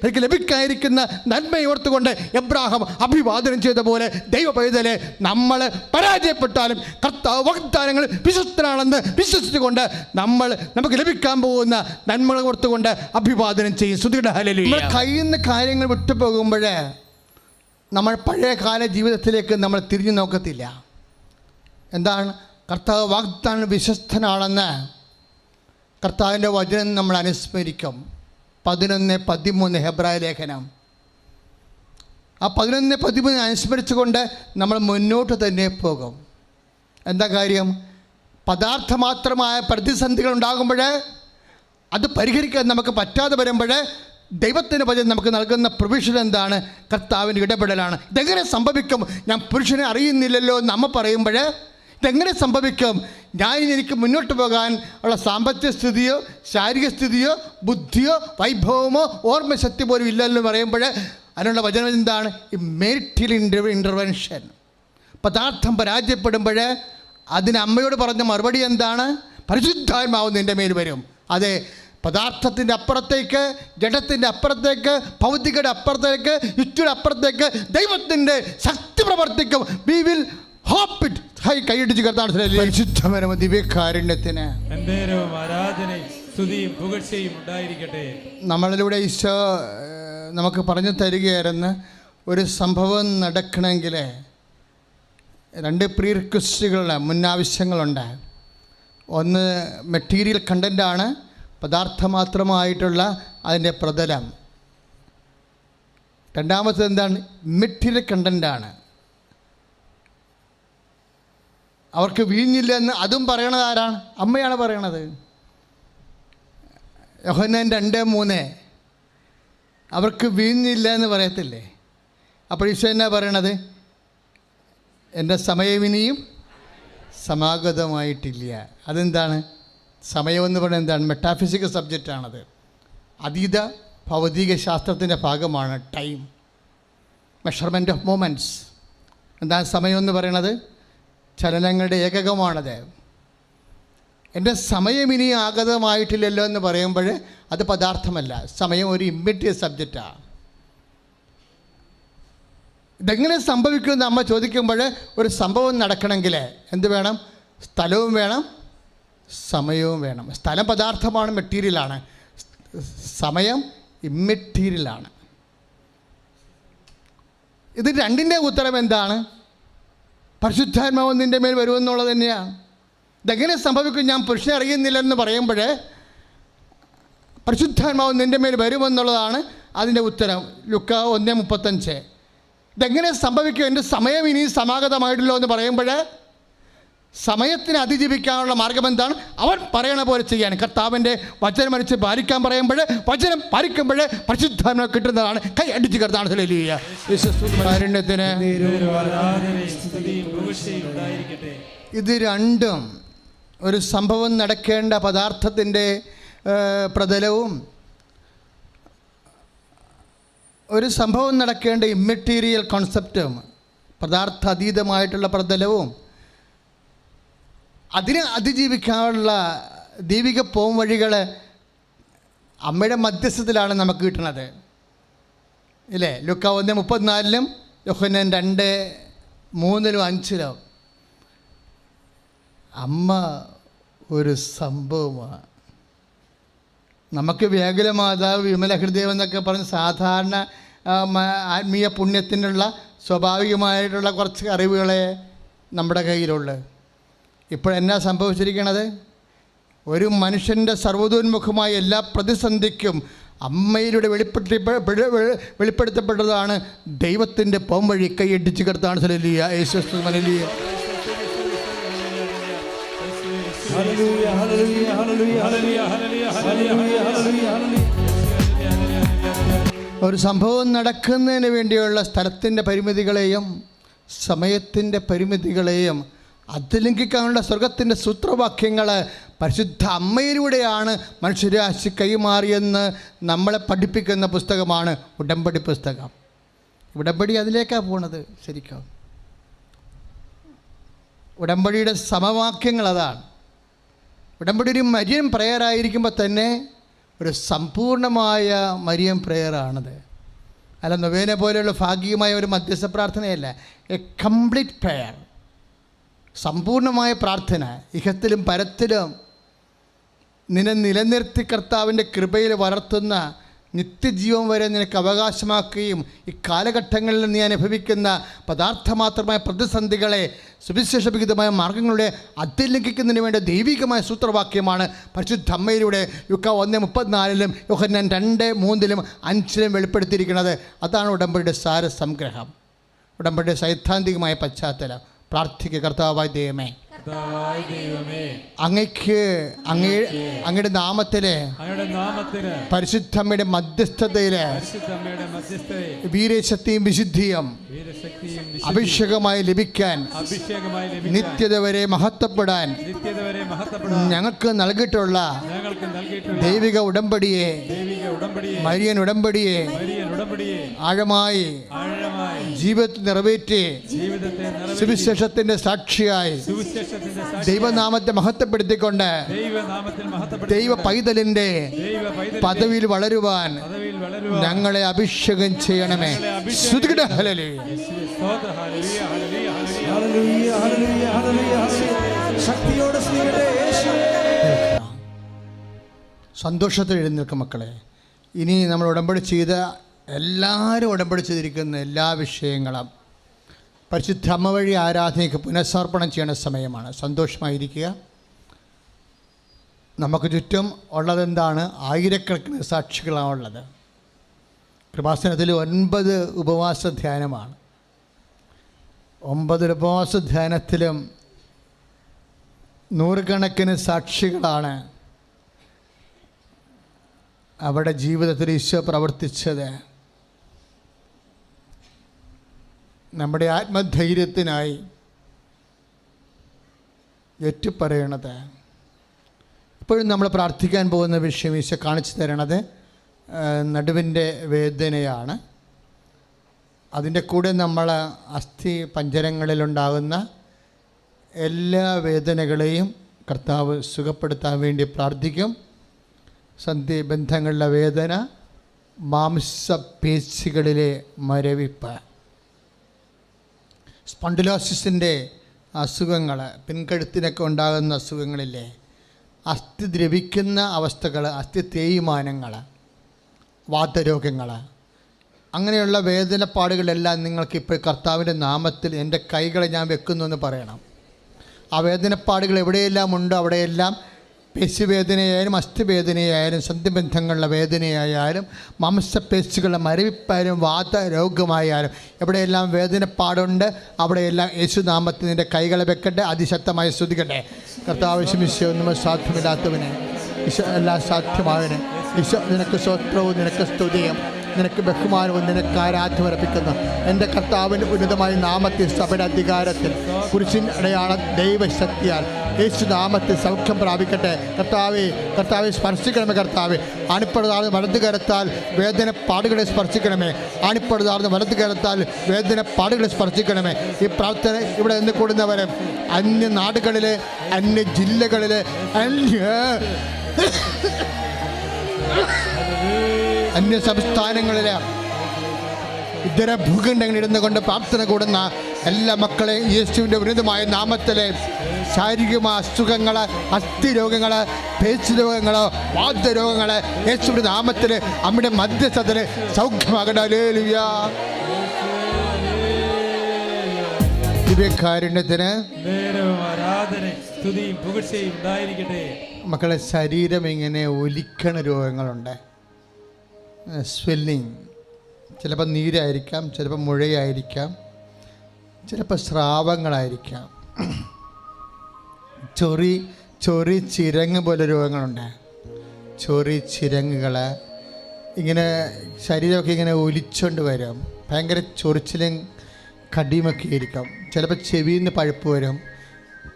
S1: തനിക്ക് ലഭിക്കാതിരിക്കുന്ന നന്മയോർത്തുകൊണ്ട് എബ്രാഹാം അഭിവാദനം ചെയ്ത പോലെ ദൈവ പൈതലെ നമ്മൾ പരാജയപ്പെട്ടാലും കർത്താവ് വാഗ്ദാനങ്ങൾ വിശ്വസ്തനാണെന്ന് വിശ്വസിച്ചുകൊണ്ട് നമുക്ക് ലഭിക്കാൻ പോകുന്ന നന്മകൾ ഓർത്തുകൊണ്ട് അഭിവാദനം ചെയ്യും. സ്തുതിയുടെ ഹല്ലേലൂയ. നമ്മൾ കയ്യിൽ നിന്ന് കാര്യങ്ങൾ വിട്ടുപോകുമ്പോൾ നമ്മൾ പഴയ കാല ജീവിതത്തിലേക്ക് നമ്മൾ തിരിഞ്ഞു നോക്കത്തില്ല. എന്താണ്? കർത്താവ് വാഗ്ദാനം വിശ്വസ്തനാണെന്ന് കർത്താവിൻ്റെ വചനം നമ്മൾ അനുസ്മരിക്കും. 11:13 ഹെബ്രായ ലേഖനം. ആ 11:13 അനുസ്മരിച്ചുകൊണ്ട് നമ്മൾ മുന്നോട്ട് തന്നെ പോകും. എന്താ കാര്യം? പദാർത്ഥമാത്രമായ പ്രതിസന്ധികൾ ഉണ്ടാകുമ്പോൾ അത് പരിഹരിക്കാൻ നമുക്ക് പറ്റാതെ വരുമ്പോൾ ദൈവത്തിൻ്റെ വചനം നമുക്ക് നൽകുന്ന പ്രൊവിഷൻ എന്താണ്? കർത്താവിൻ്റെ ഇടപെടലാണ്. ഇതെങ്ങനെ സംഭവിക്കും? ഞാൻ പുരുഷനെ അറിയുന്നില്ലല്ലോ എന്ന് അമ്മ പറയുമ്പോൾ ഇതെങ്ങനെ സംഭവിക്കും? എനിക്ക് മുന്നോട്ട് പോകാൻ ഉള്ള സാമ്പത്തിക സ്ഥിതിയോ ശാരീരിക സ്ഥിതിയോ ബുദ്ധിയോ വൈഭവമോ ഓർമ്മശക്തി പോലും ഇല്ലല്ലോ പറയുമ്പോൾ അതിനുള്ള വചനം എന്താണ്? ഈ മെറിറ്റൽ ഇൻ്റർവെൻഷൻ. പദാർത്ഥം പരാജയപ്പെടുമ്പോൾ അതിന് അമ്മയോട് പറഞ്ഞ മറുപടി എന്താണ്? പരിശുദ്ധാത്മാവ് നിൻ്റെ മേൽ വരും. അതെ, പദാർത്ഥത്തിൻ്റെ അപ്പുറത്തേക്ക്, ജഡത്തിൻ്റെ അപ്പുറത്തേക്ക്, ഭൗതികയുടെ അപ്പുറത്തേക്ക്, യുക്തിയുടെ അപ്പുറത്തേക്ക് ദൈവത്തിൻ്റെ ശക്തി പ്രവർത്തിക്കും. We will hope it. കൈയടിച്ച് കർത്താവിന്റെ പരിശുദ്ധമായ ദിവ്യകാരുണ്യത്തിന് നമ്മളിലൂടെ ഈശോ നമുക്ക് പറഞ്ഞു തരികയായിരുന്നു. ഒരു സംഭവം നടക്കണമെങ്കിൽ 2 പ്രീ റിക്വസ്റ്റുകളുടെ മുന്നാവശ്യങ്ങളുണ്ട്. ഒന്ന് മെറ്റീരിയൽ കണ്ടൻ്റാണ്, പദാർത്ഥമാത്രമായിട്ടുള്ള അതിൻ്റെ പ്രതലം. രണ്ടാമത്തത് എന്താണ്? മെറ്റീരിയൽ കണ്ടൻ്റാണ്. അവർക്ക് വീഞ്ഞില്ല എന്ന് അതും പറയണത് ആരാണ്? അമ്മയാണ് പറയണത്. യോഹന്നാൻ 2:3 അവർക്ക് വീഞ്ഞില്ല എന്ന് പറയത്തില്ലേ? അപ്പോൾ ഈശോ എന്നാ പറയണത്? എൻ്റെ സമയം ഇനിയും സമാഗതമായിട്ടില്ല. അതെന്താണ്? സമയമെന്ന് പറയുന്നത് എന്താണ്? മെറ്റാഫിസിക്കൽ സബ്ജക്റ്റാണത്. അതീത ഭൗതിക ശാസ്ത്രത്തിൻ്റെ ഭാഗമാണ് ടൈം, മെഷർമെൻറ്റ് ഓഫ് മൊമെൻറ്റ്സ്. എന്താണ് സമയമെന്ന് പറയണത്? ചലനങ്ങളുടെ ഏകകമാണത്. എൻ്റെ സമയം ഇനി ആഗതമായിട്ടില്ലല്ലോ എന്ന് പറയുമ്പോൾ അത് പദാർത്ഥമല്ല, സമയം ഒരു ഇമ്മീഡിയറ്റ് സബ്ജക്റ്റാണ്. ഇതെങ്ങനെ സംഭവിക്കുമെന്ന് അമ്മ ചോദിക്കുമ്പോൾ ഒരു സംഭവം നടക്കണമെങ്കിൽ എന്ത് വേണം? സ്ഥലവും വേണം, സമയവും വേണം. സ്ഥലം പദാർത്ഥമാണ്, മെറ്റീരിയലാണ്. സമയം ഇമ്മെറ്റീരിയലാണ്. ഇത് രണ്ടിൻ്റെ ഉത്തരം എന്താണ്? പരിശുദ്ധാത്മാവ് നിൻ്റെ മേൽ വരുമെന്നുള്ളത് തന്നെയാണ്. ഇതെങ്ങനെ സംഭവിക്കും? ഞാൻ പുരുഷനെ അറിയുന്നില്ലെന്ന് പറയുമ്പോൾ പരിശുദ്ധാത്മാവ് നിൻ്റെ മേൽ വരുമെന്നുള്ളതാണ് അതിൻ്റെ ഉത്തരം. ലുക്ക 1:35. ഇതെങ്ങനെ സംഭവിക്കും? എൻ്റെ സമയം ഇനി സമാഗതമായിട്ടില്ലോ എന്ന് പറയുമ്പോൾ സമയത്തിന് അതിജീവിക്കാനുള്ള മാർഗം എന്താണ്? അവൻ പറയണ പോലെ ചെയ്യാൻ. കർത്താവിൻ്റെ വചനം അനുസരിച്ച് പാലിക്കാൻ പറയുമ്പോൾ, വചനം പാലിക്കുമ്പോൾ പരിശുദ്ധാത്മാവ് കിട്ടുന്നതാണ്. കൈ അടിച്ച് കർത്താവ് ഹല്ലേലൂയ. ഇത് രണ്ടും, ഒരു സംഭവം നടക്കേണ്ട പദാർത്ഥത്തിൻ്റെ പ്രതലവും ഒരു സംഭവം നടക്കേണ്ട ഇമ്മെറ്റീരിയൽ കോൺസെപ്റ്റും പദാർത്ഥ അതീതമായിട്ടുള്ള പ്രതലവും അതിനെ അതിജീവിക്കാനുള്ള ദൈവിക പോം വഴികൾ അമ്മയുടെ മധ്യസ്ഥത്തിലാണ് നമുക്ക് കിട്ടുന്നത്. ഇല്ലേ? ലൂക്ക 1:34 യോഹന്നാൻ 2:3-5 അമ്മ ഒരു സംഭവമാണ്. നമുക്ക് വ്യാകുല മാതാവ് വിമല ഹൃദയം എന്നൊക്കെ പറഞ്ഞ് സാധാരണ ആത്മീയ പുണ്യത്തിനുള്ള സ്വാഭാവികമായിട്ടുള്ള കുറച്ച് അറിവുകളെ നമ്മുടെ കയ്യിലുള്ളൂ. ഇപ്പോഴെന്നാ സംഭവിച്ചിരിക്കണത്? ഒരു മനുഷ്യൻ്റെ സർവ്വതോന്മുഖമായ എല്ലാ പ്രതിസന്ധിക്കും അമ്മയിലൂടെ വെളിപ്പെടുത്തപ്പെട്ടതാണ് ദൈവത്തിൻ്റെ പോംവഴി. കൈയടിച്ച് കിടത്താണ് ഹല്ലേലൂയ, യേശുക്രിസ്തു ഹല്ലേലൂയ. ഒരു സംഭവം നടക്കുന്നതിന് വേണ്ടിയുള്ള സ്ഥലത്തിൻ്റെ പരിമിതികളെയും സമയത്തിൻ്റെ പരിമിതികളെയും അതിലംഘിക്കാനുള്ള സ്വർഗത്തിൻ്റെ സൂത്രവാക്യങ്ങൾ പരിശുദ്ധ അമ്മയിലൂടെയാണ് മനുഷ്യരാശി കൈമാറിയെന്ന് നമ്മളെ പഠിപ്പിക്കുന്ന പുസ്തകമാണ് ഉടമ്പടി പുസ്തകം. ഉടമ്പടി അതിലേക്കാണ് പോണത്. ശരിക്കും ഉടമ്പടിയുടെ സമവാക്യങ്ങൾ അതാണ്. ഉടമ്പടി ഒരു മരിയം പ്രയറായിരിക്കുമ്പോൾ തന്നെ ഒരു സമ്പൂർണമായ മരിയം പ്രയറാണത്. അല്ല നൊവേന പോലെയുള്ള ഭാഗികമായ ഒരു മധ്യസ്ഥ പ്രാർത്ഥനയല്ല. എ കംപ്ലീറ്റ് പ്രയർ, സമ്പൂർണമായ പ്രാർത്ഥന. ഇഹത്തിലും പരത്തിലും നിന്നെ നിലനിർത്തി കർത്താവിൻ്റെ കൃപയിൽ വളർത്തുന്ന നിത്യജീവൻ വരെ നിനക്ക് അവകാശമാക്കുകയും ഈ കാലഘട്ടങ്ങളിൽ നീ അനുഭവിക്കുന്ന പദാർത്ഥമാത്രമായ പ്രതിസന്ധികളെ സുവിശേഷവിഹിതമായ മാർഗങ്ങളുടെ അതിലംഘിക്കുന്നതിന് വേണ്ട ദൈവികമായ സൂത്രവാക്യമാണ് പരിശുദ്ധ അമ്മയിലൂടെ ലൂക്ക 1:34 യോഹന്നാൻ 2:3-5 വെളിപ്പെടുത്തിയിരിക്കുന്നത്. അതാണ് ഉടമ്പടിയുടെ സാരസംഗ്രഹം, ഉടമ്പടിയുടെ സൈദ്ധാന്തികമായ പശ്ചാത്തലം. പ്രാർത്ഥിക്കുക. കർത്താവായ ദൈവമേ, അങ്ങയുടെ നാമത്തിലെ പരിശുദ്ധമ്മയുടെ മധ്യസ്ഥതയിലെ വീരശക്തിയും വിശുദ്ധിയും അഭിഷേകമായി ലഭിക്കാൻ നിത്യത വരെ മഹത്വപ്പെടാൻ ഞങ്ങൾക്ക് നൽകിയിട്ടുള്ള ദൈവിക ഉടമ്പടിയെ, മരിയൻ ഉടമ്പടിയെ ആഴമായി ജീവിതത്തിൽ നിറവേറ്റി സുവിശേഷത്തിന്റെ സാക്ഷിയായി ദൈവനാമത്തെ മഹത്വപ്പെടുത്തിക്കൊണ്ട് ദൈവ പൈതലിന്റെ പദവിയിൽ വളരുവാൻ ഞങ്ങളെ അഭിഷേകം ചെയ്യണമേ. സന്തോഷത്തിൽ എഴുന്നേൽക്കും മക്കളെ. ഇനി നമ്മൾ ഉടമ്പടി ചെയ്ത എല്ലാവരും ഉടമ്പടി ചെയ്തിരിക്കുന്ന എല്ലാ വിഷയങ്ങളും പരിശുദ്ധ അമ്മ വഴി ആരാധനയ്ക്ക് പുനഃസമർപ്പണം ചെയ്യേണ്ട സമയമാണ്. സന്തോഷമായിരിക്കുക. നമുക്ക് ചുറ്റും ഉള്ളതെന്താണ്? ആയിരക്കണക്കിന് സാക്ഷികളാണുള്ളത്. കൃപാസനത്തിൽ 9 ഉപവാസ ധ്യാനമാണ്. 9 ഉപവാസ ധ്യാനത്തിലും നൂറുകണക്കിന് സാക്ഷികളാണ് അവിടെ ജീവിതത്തിൽ ഈശോ പ്രവർത്തിച്ചത്. നമ്മുടെ ആത്മധൈര്യത്തിനായി ഏറ്റുപറയണത്. ഇപ്പോഴും നമ്മൾ പ്രാർത്ഥിക്കാൻ പോകുന്ന വിഷയം ഈശോ കാണിച്ചു തരണത് നടുവിൻ്റെ വേദനയാണ്. അതിൻ്റെ കൂടെ നമ്മൾ അസ്ഥി പഞ്ജരങ്ങളിലുണ്ടാകുന്ന എല്ലാ വേദനകളെയും കർത്താവ് സുഖപ്പെടുത്താൻ വേണ്ടി പ്രാർത്ഥിക്കും. സന്ധിബന്ധങ്ങളിലെ വേദന, മാംസപേശികളിലെ മരവിപ്പ്, സ്പോണ്ടിലോസിസിൻ്റെ അസുഖങ്ങൾ, പിൻകഴുത്തിനൊക്കെ ഉണ്ടാകുന്ന അസുഖങ്ങളില്ലേ, അസ്ഥി ദ്രവിക്കുന്ന അവസ്ഥകൾ, അസ്ഥി തേയ്മാനങ്ങൾ, വാതരോഗങ്ങൾ, അങ്ങനെയുള്ള വേദനപ്പാടുകളെല്ലാം നിങ്ങൾക്കിപ്പോൾ കർത്താവിൻ്റെ നാമത്തിൽ എൻ്റെ കൈകളെ ഞാൻ വെക്കുന്നു എന്ന് പറയണം. ആ വേദനപ്പാടുകൾ എവിടെയെല്ലാം ഉണ്ടോ അവിടെയെല്ലാം പേശിവേദനയായാലും അസ്ഥിവേദനയായാലും സന്ധിബന്ധങ്ങളുടെ വേദനയായാലും മാംസപേശികളുടെ മരവിപ്പായാലും വാതരോഗമായാലും എവിടെയെല്ലാം വേദനപ്പാടുണ്ട് അവിടെയെല്ലാം യേശുനാമത്തിൻ്റെ കൈകളെ വെക്കട്ടെ. അതിശക്തമായി സ്തുതിക്കട്ടെ. കർത്താവ് ഒന്നും സാധ്യമില്ലാത്തവനെ ഈശോ എല്ലാം സാധ്യമായവന് ഈശോ നിനക്ക് സ്വത്രവും നിനക്ക് സ്തുതിയും നിനക്ക് ബഹുമാനവും നിനക്ക് ആരാധനമർപ്പിക്കുന്നു. എൻ്റെ കർത്താവിൻ്റെ ഉന്നതമായ നാമത്തിൽ സഭയുടെ അധികാരത്തിൽ കുരിശിൻ അടയാള ദൈവശക്തിയാൽ യേശു നാമത്തിൽ സൗഖ്യം പ്രാപിക്കട്ടെ. കർത്താവെ സ്പർശിക്കണമേ. കർത്താവെ ആണിപ്പഴുതാർന്ന് വലത് കരത്താൽ വേദന പാടുകളെ സ്പർശിക്കണമേ. ആണിപ്പഴുതാർന്ന് വലത് കരത്താൽ വേദന പാടുകളെ സ്പർശിക്കണമേ. ഈ പ്രാർത്ഥന ഇവിടെ നിന്ന് കൂടുന്നവരെ അന്യ നാടുകളിലെ, അന്യ ജില്ലകളിലെ, അന്യ സംസ്ഥാനങ്ങളിലെ ഇതര ഭൂഖണ്ഡങ്ങളിൽ ഇരുന്നു കൊണ്ട് പ്രാർത്ഥന കൂടുന്ന എല്ലാ മക്കളെ യേശുവിൻ്റെ ഉന്നതമായ നാമത്തിലെ ശാരീരികമായ അസുഖങ്ങൾ, അസ്ഥിരോഗങ്ങൾ, പേശി രോഗങ്ങൾ, വാദരോഗങ്ങൾ യേശുവിൻ്റെ നാമത്തിൽ നമ്മുടെ മധ്യസ്ഥത്തിൽ സൗഖ്യമാകട്ടെ. ഹല്ലേലൂയ. ദിവ്യകാരുണ്യത്തിന് മക്കളെ ശരീരം ഇങ്ങനെ ഒലിക്കണ രോഗങ്ങളുണ്ട്. സ്വെല്ലിങ്, ചിലപ്പോൾ നീരായിരിക്കാം, ചിലപ്പോൾ മുഴയായിരിക്കാം, ചിലപ്പോൾ സ്രാവങ്ങളായിരിക്കാം. ചൊറി ചിരങ്ങ് പോലെ രോഗങ്ങളുണ്ട്. ചൊറി ചിരങ്ങുകൾ ഇങ്ങനെ ശരീരമൊക്കെ ഇങ്ങനെ ഒലിച്ചുകൊണ്ട് വരും. ഭയങ്കര ചൊറിച്ചിലും കടിയുമൊക്കെ ആയിരിക്കും. ചിലപ്പോൾ ചെവിയിൽ നിന്ന് പഴുപ്പ് വരും,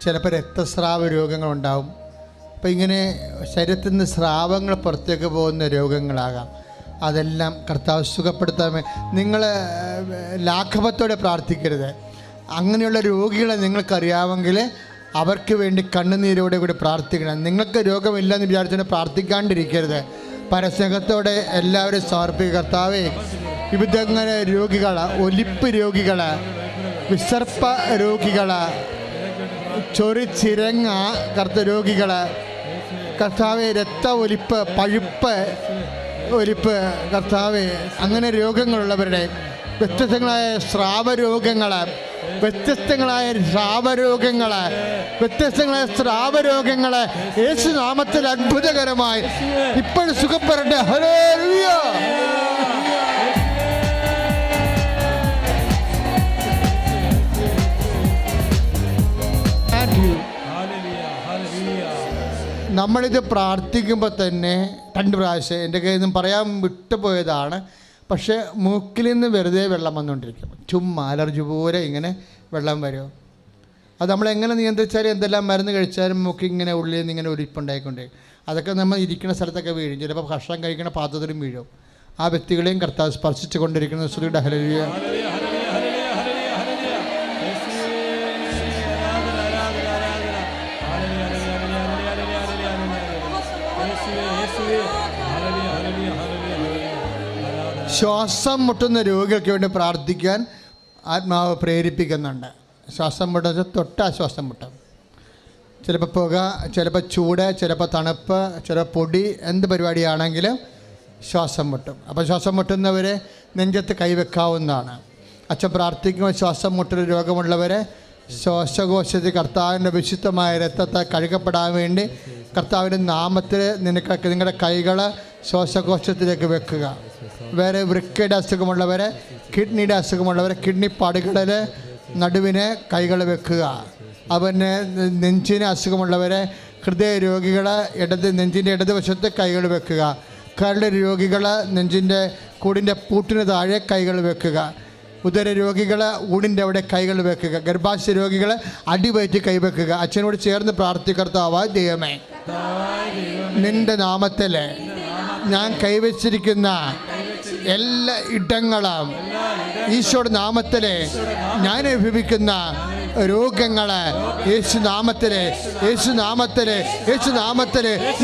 S1: ചിലപ്പോൾ രക്തസ്രാവ രോഗങ്ങളുണ്ടാവും. അപ്പോൾ ഇങ്ങനെ ശരീരത്തിൽ നിന്ന് സ്രാവങ്ങൾ പുറത്തേക്ക് പോകുന്ന രോഗങ്ങളാകാം. അതെല്ലാം കർത്താവ് സുഖപ്പെടുത്താൻ നിങ്ങൾ ലാഘവത്തോടെ പ്രാർത്ഥിക്കരുത്. അങ്ങനെയുള്ള രോഗികളെ നിങ്ങൾക്കറിയാമെങ്കിൽ അവർക്ക് വേണ്ടി കണ്ണുനീരോടെ കൂടി പ്രാർത്ഥിക്കണം. നിങ്ങൾക്ക് രോഗമില്ലെന്ന് വിചാരിച്ചുകൊണ്ട് പ്രാർത്ഥിക്കാണ്ടിരിക്കരുത്. പരസ്നേഹത്തോടെ എല്ലാവരും സമർപ്പിക്കുക. കർത്താവേ, വിവിധ രോഗികൾ, ഒലിപ്പ് രോഗികൾ, വിസർപ്പ രോഗികൾ, ചൊറിച്ചിരങ്ങ രോഗികൾ, കർത്താവെ രക്ത ഒലിപ്പ്, പഴുപ്പ് ഒലിപ്പ്, കർത്താവെ അങ്ങനെ രോഗങ്ങളുള്ളവരുടെ വ്യത്യസ്തങ്ങളായ സ്രാവരോഗങ്ങൾ യേശു നാമത്തിൽ അത്ഭുതകരമായി ഇപ്പോഴും സുഖപ്പെടട്ടെ. ഹല്ലേലൂയ. നമ്മളിത് പ്രാർത്ഥിക്കുമ്പോൾ തന്നെ 2 പ്രാവശ്യം എൻ്റെ കയ്യിൽ നിന്നും പറയാൻ വിട്ടുപോയതാണ്. പക്ഷേ മൂക്കിൽ നിന്ന് വെറുതെ വെള്ളം വന്നുകൊണ്ടിരിക്കും. ചുമ്മാ അലർജി പോലെ ഇങ്ങനെ വെള്ളം വരും. അത് നമ്മളെങ്ങനെ നിയന്ത്രിച്ചാലും എന്തെല്ലാം മരുന്ന് കഴിച്ചാലും മൂക്ക് ഇങ്ങനെ ഉള്ളിൽ നിന്ന് ഇങ്ങനെ ഒലിപ്പുണ്ടായിക്കൊണ്ടേ അതൊക്കെ നമ്മൾ ഇരിക്കുന്ന സ്ഥലത്തൊക്കെ വീഴും. ചിലപ്പോൾ ഭക്ഷണം കഴിക്കുന്ന പാത്രത്തിലും വീഴും. ആ വ്യക്തികളെയും കർത്താവ് സ്പർശിച്ചു കൊണ്ടിരിക്കുന്ന ശ്രുതിയുടെ ഹല്ലേലൂയ. ശ്വാസം മുട്ടുന്ന രോഗികൾക്ക് വേണ്ടി പ്രാർത്ഥിക്കാൻ ആത്മാവ് പ്രേരിപ്പിക്കുന്നുണ്ട്. ശ്വാസം മുട്ടുന്നത് തൊട്ടാ ശ്വാസം മുട്ടും. ചിലപ്പോൾ പുക, ചിലപ്പോൾ ചൂട്, ചിലപ്പോൾ തണുപ്പ്, ചിലപ്പോൾ പൊടി, എന്ത് പരിപാടിയാണെങ്കിലും ശ്വാസം മുട്ടും. അപ്പോൾ ശ്വാസം മുട്ടുന്നവരെ നെഞ്ചത്ത് കൈവെക്കാവുന്നതാണ്. അച്ഛൻ പ്രാർത്ഥിക്കുമ്പോൾ ശ്വാസം മുട്ടൽ രോഗമുള്ളവരെ ശ്വാസകോശത്തിൽ കർത്താവിൻ്റെ വിശുദ്ധമായ രക്തത്തെ കഴുകപ്പെടാൻ വേണ്ടി കർത്താവിൻ്റെ നാമത്തിൽ നിങ്ങളുടെ കൈകൾ ശ്വാസകോശത്തിലേക്ക് വെക്കുക. വേറെ വൃക്കയുടെ അസുഖമുള്ളവരെ, കിഡ്നിയുടെ അസുഖമുള്ളവരെ കിഡ്നിപ്പാടുകളിൽ നടുവിന് കൈകൾ വെക്കുക. അവന് നെഞ്ചിന് അസുഖമുള്ളവരെ, ഹൃദയ രോഗികൾ നെഞ്ചിൻ്റെ ഇടതുവശത്ത് കൈകൾ വെക്കുക. കരൾ രോഗികൾ നെഞ്ചിൻ്റെ കൂടിൻ്റെ പൂട്ടിന് താഴെ കൈകൾ വെക്കുക. ഉദര രോഗികൾ ഊടിൻ്റെ അവിടെ കൈകൾ വെക്കുക. ഗർഭാശയ രോഗികൾ അടിവയറ്റി കൈവെക്കുക. അച്ഛനോട് ചേർന്ന് പ്രാർത്ഥിക്കർത്താവായ ദൈവമേ, നിൻ്റെ നാമത്തിൽ ഞാൻ കൈവച്ചിരിക്കുന്ന എല്ലാ ഇടങ്ങളും ഈശോയുടെ നാമത്തിൽ ഞാൻ അനുഭവിക്കുന്ന രോഗങ്ങൾ യേശു നാമത്തിൽ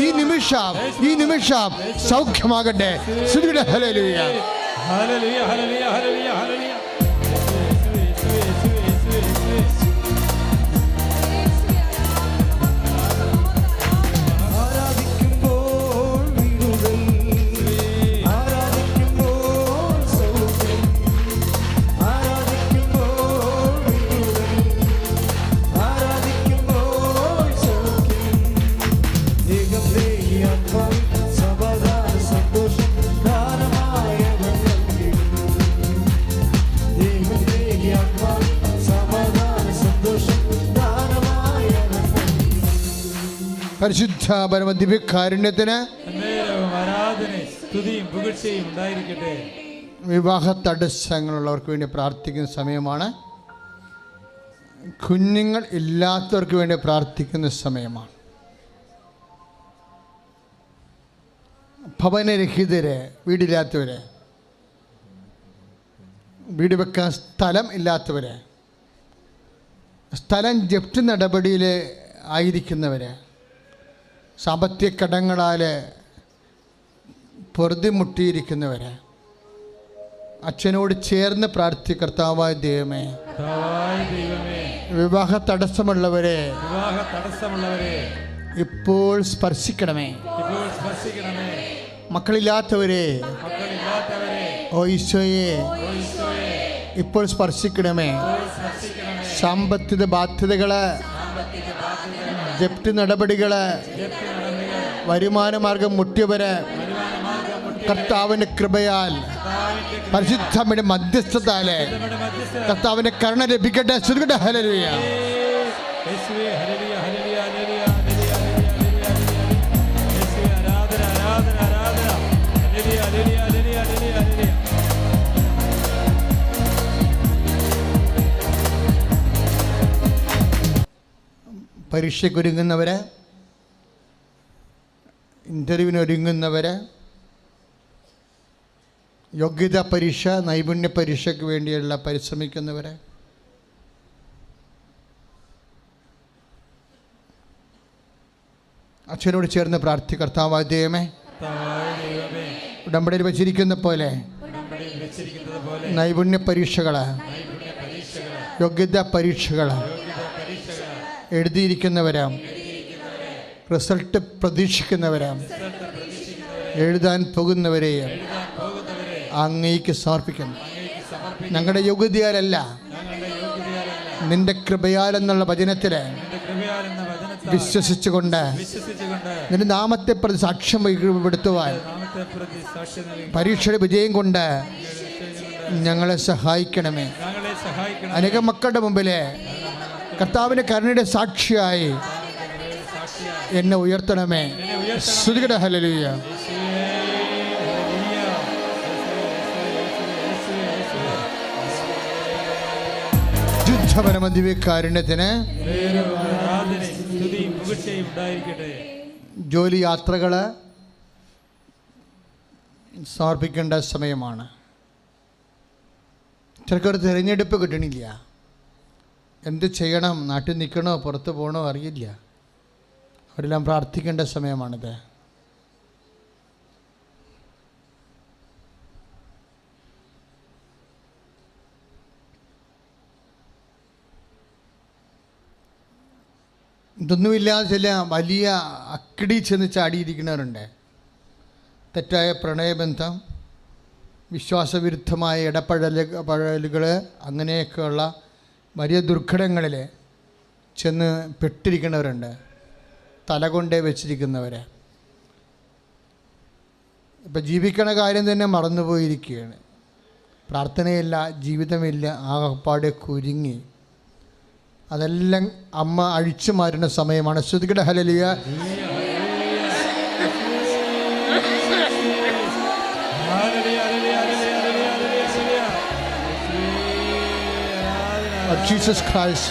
S1: ഈ നിമിഷം സൗഖ്യമാകട്ടെ. Hallelujah, hallelujah, hallelujah, hallelujah. പരിശുദ്ധ പരമ ദിവ്യകാരുണ്യത്തിന് വിവാഹ തടസ്സങ്ങളുള്ളവർക്ക് വേണ്ടി പ്രാർത്ഥിക്കുന്ന സമയമാണ്. കുഞ്ഞുങ്ങൾ ഇല്ലാത്തവർക്ക് വേണ്ടി പ്രാർത്ഥിക്കുന്ന സമയമാണ്. ഭവനരഹിതരെ, വീടില്ലാത്തവരെ, വീട് വെക്കാൻ സ്ഥലം ഇല്ലാത്തവരെ, സ്ഥലം ജപ്തി നടപടിയിൽ ആയിരിക്കുന്നവരെ, സാമ്പത്തിക കടങ്ങളാൽ പൊറുതിമുട്ടിയിരിക്കുന്നവരെ അച്ഛനോട് ചേർന്ന് കർത്താവായ ദൈവമേ, വിവാഹ തടസ്സമുള്ളവരെ ഇപ്പോൾ സ്പർശിക്കണമേ. മക്കളില്ലാത്തവരെ ഓ ഈശോയെ ഇപ്പോൾ സ്പർശിക്കണമേ. സാമ്പത്തിക ബാധ്യതകള്, ജപ്തി നടപടികള്, വരുമാന മാർഗം മുട്ടിയവര് കർത്താവിന്റെ കൃപയാൽ, പരിശുദ്ധയുടെ മധ്യസ്ഥതാല് കർത്താവിന്റെ കരുണ ലഭിക്കട്ടെ. ശ്രുതികട്ടെ. ഹല്ലേലൂയ. പരീക്ഷയ്ക്കൊരുങ്ങുന്നവര്, ഇൻ്റർവ്യൂവിനൊരുങ്ങുന്നവര്, യോഗ്യതാ പരീക്ഷ, നൈപുണ്യ പരീക്ഷയ്ക്ക് വേണ്ടിയുള്ള പരിശ്രമിക്കുന്നവരെ, അച്ഛനോട് ചേർന്ന് കർത്താവായ ദൈവമേ, ഉടമ്പടിയിൽ വച്ചിരിക്കുന്ന പോലെ നൈപുണ്യ പരീക്ഷകള്, യോഗ്യതാ പരീക്ഷകള് എഴുതിയിരിക്കുന്നവരാ, റിസൾട്ട് പ്രതീക്ഷിക്കുന്നവരാ, എഴുതാൻ പോകുന്നവരെയും അങ്ങേക്ക് സമർപ്പിക്കുന്നു. ഞങ്ങളുടെ യോഗ്യതയാലല്ല, നിന്റെ കൃപയാലെന്നുള്ള വചനത്തില് വിശ്വസിച്ചുകൊണ്ട് നിന്റെ നാമത്തെ പ്രതി സാക്ഷ്യം വെളിപ്പെടുത്തുവാൻ പരീക്ഷയുടെ വിജയം കൊണ്ട് ഞങ്ങളെ സഹായിക്കണമേ. അനേകം മക്കളുടെ മുമ്പില് കർത്താവിന്റെ കരുണയുടെ സാക്ഷിയായി എന്നെ ഉയർത്തണമേ. സ്തുതിക്കട്ടെ. ഹല്ലേലൂയ. ദിവ്യകാരുണ്യത്തിന് ജോലി യാത്രകള് സമർപ്പിക്കേണ്ട സമയമാണ്. ചിലക്കൊരു തിരഞ്ഞെടുപ്പ് കിട്ടണില്ല. എന്ത് ചെയ്യണം, നാട്ടിൽ നിൽക്കണോ പുറത്ത് പോകണോ അറിയില്ല. അവരെല്ലാം പ്രാർത്ഥിക്കേണ്ട സമയമാണിത്. ഇതൊന്നുമില്ലാതെ ചില വലിയ അക്കിടി ചെന്ന് ചാടിയിരിക്കുന്നവരുണ്ട്. തെറ്റായ പ്രണയബന്ധം, വിശ്വാസവിരുദ്ധമായ ഇടപഴകലുകൾ, അങ്ങനെയൊക്കെയുള്ള വലിയ ദുർഘടങ്ങളിൽ ചെന്ന് പെട്ടിരിക്കുന്നവരുണ്ട്. തല കൊണ്ടേ വെച്ചിരിക്കുന്നവർ ഇപ്പം ജീവിക്കണ കാര്യം തന്നെ മറന്നുപോയിരിക്കുകയാണ്. പ്രാർത്ഥനയില്ല, ജീവിതമില്ല, ആകപ്പാടെ കുരുങ്ങി. അതെല്ലാം അമ്മ അഴിച്ചു മാറുന്ന സമയമാണ്. ശ്രുതികട. Hallelujah. Jesus Christ,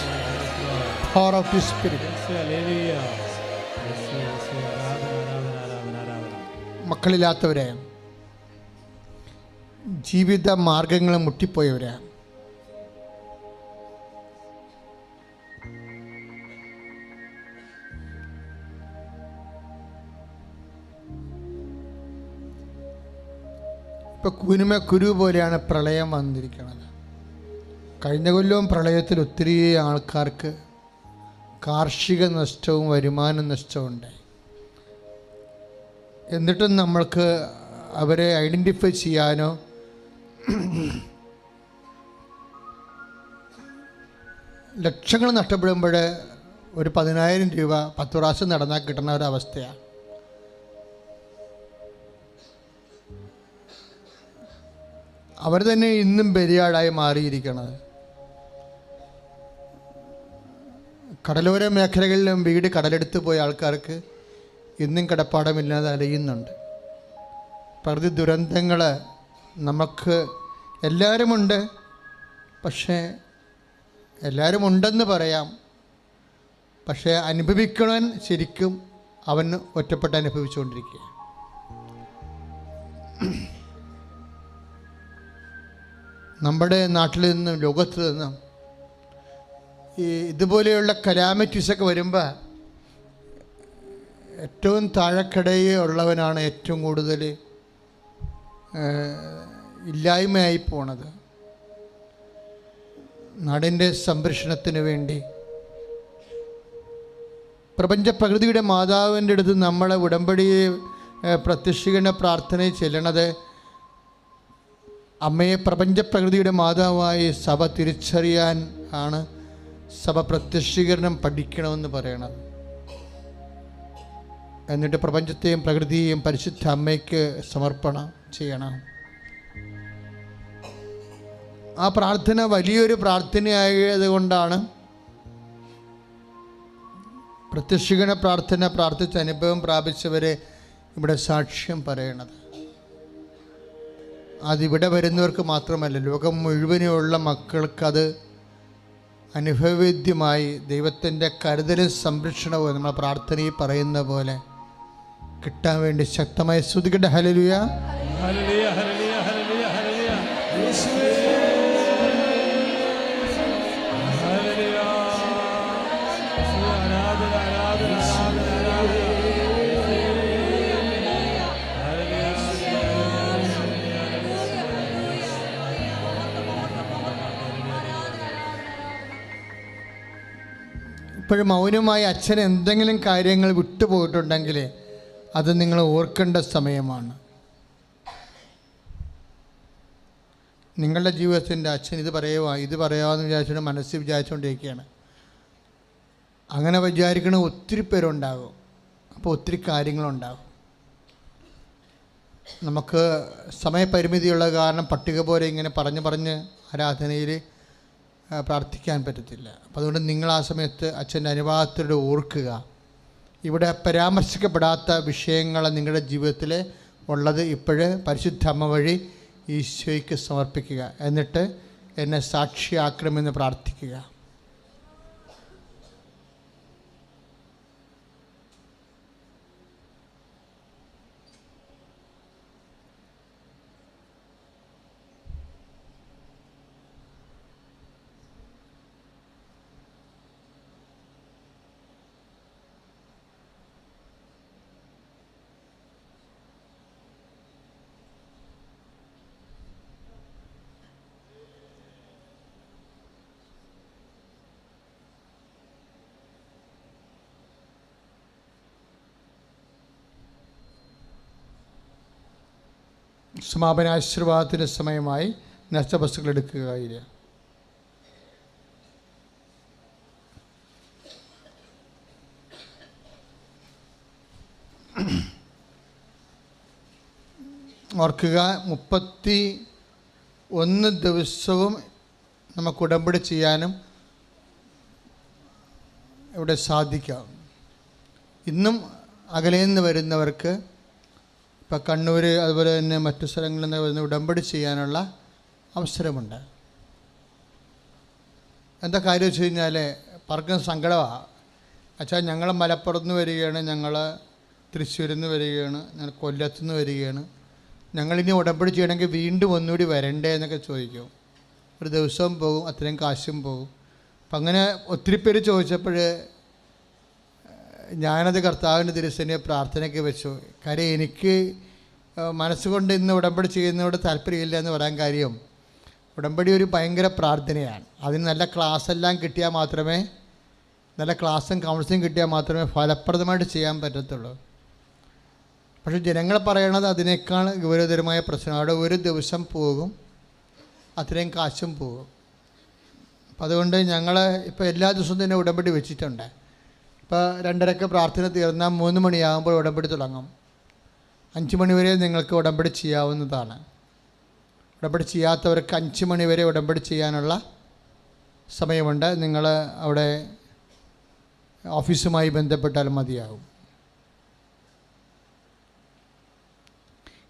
S1: power of His Spirit. മക്കളില്ലാത്തവരെ, ജീവിത മാർഗങ്ങൾ മുട്ടിപ്പോയവരെ, ഇപ്പം കുരുമക്കുരു പോലെയാണ് പ്രളയം വന്നിരിക്കുന്നത്. കഴിഞ്ഞ കൊല്ലവും പ്രളയത്തിൽ ഒത്തിരി ആൾക്കാർക്ക് കാർഷിക നഷ്ടവും വരുമാന നഷ്ടവും ഉണ്ടായി. എന്നിട്ടും നമ്മൾക്ക് അവരെ ഐഡൻറ്റിഫൈ ചെയ്യാനോ ലക്ഷങ്ങൾ നഷ്ടപ്പെടുമ്പോൾ ഒരു 10,000 രൂപ 10 പ്രാവശ്യം നടന്നാൽ കിട്ടുന്ന ഒരവസ്ഥയാണ്. അവർ തന്നെ ഇന്നും ബലിയാടായി മാറിയിരിക്കുന്നത്. കടലോര മേഖലകളിലും വീട് കടലെടുത്ത് പോയ ആൾക്കാർക്ക് ഇന്നും കിടപ്പാടമില്ലാതെ അലയുന്നുണ്ട്. പ്രകൃതി ദുരന്തങ്ങൾ നമുക്ക് എല്ലാവരുമുണ്ട്. പക്ഷേ എല്ലാവരും ഉണ്ടെന്ന് പറയാം, പക്ഷേ അനുഭവിക്കണവൻ ശരിക്കും അവൻ ഒറ്റപ്പെട്ട് അനുഭവിച്ചുകൊണ്ടിരിക്കുക. നമ്മുടെ നാട്ടിൽ നിന്നും ലോകത്ത് നിന്നും ഈ ഇതുപോലെയുള്ള കലാമിറ്റീസൊക്കെ വരുമ്പോൾ ഏറ്റവും താഴെക്കിടയിൽ ഉള്ളവനാണ് ഏറ്റവും കൂടുതൽ ഇല്ലായ്മയായി പോണത്. നാടിൻ്റെ സംരക്ഷണത്തിന് വേണ്ടി പ്രപഞ്ച പ്രകൃതിയുടെ മാതാവിൻ്റെ അടുത്ത് നമ്മളെ ഉടമ്പടി പ്രത്യക്ഷീകരണ പ്രാർത്ഥനയിൽ ചെല്ലണത് അമ്മയെ പ്രപഞ്ച പ്രകൃതിയുടെ മാതാവായി സഭ തിരിച്ചറിയാൻ ആണ് സഭ പ്രത്യക്ഷീകരണം പഠിക്കണമെന്ന് പറയണത്. എന്നിട്ട് പ്രപഞ്ചത്തെയും പ്രകൃതിയെയും പരിശുദ്ധ അമ്മയ്ക്ക് സമർപ്പണം ചെയ്യണം. ആ പ്രാർത്ഥന വലിയൊരു പ്രാർത്ഥനയായതുകൊണ്ടാണ് പ്രത്യക്ഷീകരണ പ്രാർത്ഥന പ്രാർത്ഥിച്ച അനുഭവം പ്രാപിച്ചവരെ ഇവിടെ സാക്ഷ്യം പറയണത്. അതിവിടെ വരുന്നവർക്ക് മാത്രമല്ല, ലോകം മുഴുവനുള്ള മക്കൾക്കത് അനുഭവവേദ്യമായി ദൈവത്തിൻ്റെ കരുതലും സംരക്ഷണവും നമ്മൾ പ്രാർത്ഥനയിൽ പറയുന്ന പോലെ കിട്ടാൻ വേണ്ടി ശക്തമായി സ്തുതിക്കട്ടെ. Hallelujah, hallelujah, hallelujah, hallelujah, hallelujah. ഇപ്പോഴും മൗനമായി അച്ഛൻ എന്തെങ്കിലും കാര്യങ്ങൾ വിട്ടുപോയിട്ടുണ്ടെങ്കിൽ അത് നിങ്ങൾ ഓർക്കേണ്ട സമയമാണ്. നിങ്ങളുടെ ജീവിതത്തിൻ്റെ അച്ഛൻ ഇത് പറയാമെന്ന് വിചാരിച്ചുകൊണ്ട് മനസ്സിൽ വിചാരിച്ചുകൊണ്ടിരിക്കുകയാണ്. അങ്ങനെ വിചാരിക്കണ ഒത്തിരി പേരുണ്ടാകും. അപ്പോൾ ഒത്തിരി കാര്യങ്ങളുണ്ടാകും. നമുക്ക് സമയപരിമിതിയുള്ള കാരണം പട്ടിക പോലെ ഇങ്ങനെ പറഞ്ഞ് ആരാധനയിൽ പ്രാർത്ഥിക്കാൻ പറ്റത്തില്ല. അപ്പോൾ അതുകൊണ്ട് നിങ്ങൾ ആ സമയത്ത് അച്ഛൻ്റെ അനുവാദത്തോടെ ഓർക്കുക. ഇവിടെ പരാമർശിക്കപ്പെടാത്ത വിഷയങ്ങൾ നിങ്ങളുടെ ജീവിതത്തിൽ ഉള്ളത് ഇപ്പോഴ് പരിശുദ്ധ അമ്മ വഴി ഈശോയ്ക്ക് സമർപ്പിക്കുക. എന്നിട്ട് എന്നെ സാക്ഷിയാക്കണമെന്ന് പ്രാർത്ഥിക്കുക. സമാപനാശീർവാദത്തിന് സമയമായി നഷ്ടവസ്തുക്കൾ എടുക്കുകയില്ല. ഓർക്കുക, 31 ദിവസവും നമുക്ക് ഉടമ്പടി ചെയ്യാനും ഇവിടെ സാധിക്കാം. ഇന്നും അകലെ നിന്ന് വരുന്നവർക്ക് ഇപ്പോൾ കണ്ണൂർ അതുപോലെ തന്നെ മറ്റു സ്ഥലങ്ങളിൽ നിന്ന് വരുന്ന ഉടമ്പടി ചെയ്യാനുള്ള അവസരമുണ്ട്. എന്താ കാര്യം വെച്ച് കഴിഞ്ഞാൽ പലർക്കും സങ്കടമാണ്. അച്ഛാ, ഞങ്ങൾ മലപ്പുറത്ത് നിന്ന് വരികയാണ്, ഞങ്ങൾ തൃശ്ശൂരിൽ നിന്ന് വരികയാണ്, ഞങ്ങൾ കൊല്ലത്തു നിന്ന് വരികയാണ്, ഞങ്ങളിനി ഉടമ്പടി ചെയ്യണമെങ്കിൽ വീണ്ടും ഒന്നുകൂടി വരണ്ടേ എന്നൊക്കെ ചോദിക്കും. ഒരു ദിവസവും പോകും, അത്രയും കാശും പോകും. അപ്പം അങ്ങനെ ഒത്തിരി പേര് ചോദിച്ചപ്പോൾ ഞാനത് കർത്താവിൻ്റെ തിരുസന്നിധിയെ പ്രാർത്ഥനയ്ക്ക് വെച്ചു. കാര്യം എനിക്ക് മനസ്സുകൊണ്ട് ഇന്ന് ഉടമ്പടി ചെയ്യുന്നതോട് താല്പര്യമില്ല എന്ന് പറയാൻ കാര്യം, ഉടമ്പടി ഒരു ഭയങ്കര പ്രാർത്ഥനയാണ്. അതിന് നല്ല ക്ലാസ്സെല്ലാം കിട്ടിയാൽ മാത്രമേ, നല്ല ക്ലാസ്സും കൗൺസിലിംഗ് കിട്ടിയാൽ മാത്രമേ ഫലപ്രദമായിട്ട് ചെയ്യാൻ പറ്റത്തുള്ളൂ. പക്ഷേ ജനങ്ങൾ പറയണത് അതിനേക്കാൾ ഗൗരവതരമായ പ്രശ്നം. അവിടെ ഒരു ദിവസം പോകും, അത്രയും കാശും പോകും. അപ്പം അതുകൊണ്ട് ഞങ്ങൾ ഇപ്പോൾ എല്ലാ ദിവസവും തന്നെ ഉടമ്പടി വെച്ചിട്ടുണ്ട്. ഇപ്പോൾ 2:30 പ്രാർത്ഥന തീർന്നാൽ 3 മണിയാകുമ്പോൾ ഉടമ്പടി തുടങ്ങും. 5 മണി വരെ നിങ്ങൾക്ക് ഉടമ്പടി ചെയ്യാവുന്നതാണ്. ഉടമ്പടി ചെയ്യാത്തവർക്ക് 5 മണി വരെ ഉടമ്പടി ചെയ്യാനുള്ള സമയമുണ്ട്. നിങ്ങൾ അവിടെ ഓഫീസുമായി ബന്ധപ്പെട്ടാൽ മതിയാകും.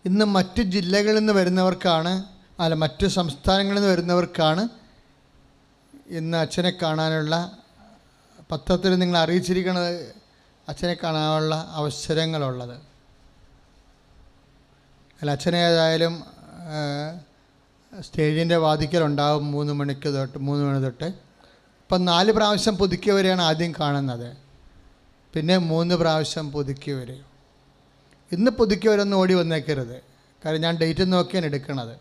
S1: ഇന്ന് മറ്റ് ജില്ലകളിൽ നിന്ന് വരുന്നവർക്കാണ്, മറ്റ് സംസ്ഥാനങ്ങളിൽ നിന്ന് വരുന്നവർക്കാണ് ഇന്ന് അച്ഛനെ കാണാനുള്ള പത്രത്തിൽ നിങ്ങൾ അറിയിച്ചിരിക്കുന്നത് അച്ഛനെ കാണാനുള്ള അവസരങ്ങളുള്ളത്. അല്ല, അച്ഛനെ ഏതായാലും സ്റ്റേജിൻ്റെ വാതിക്കലുണ്ടാവും 3 മണി തൊട്ട്. ഇപ്പം 4 പ്രാവശ്യം പുതുക്കിയവരെയാണ് ആദ്യം കാണുന്നത്, പിന്നെ 3 പ്രാവശ്യം പുതുക്കിയവർ. ഇന്ന് പുതുക്കിയവരൊന്നും ഓടി വന്നേക്കരുത്, കാരണം ഞാൻ ഡേറ്റ് നോക്കിയാണ് എടുക്കണത്.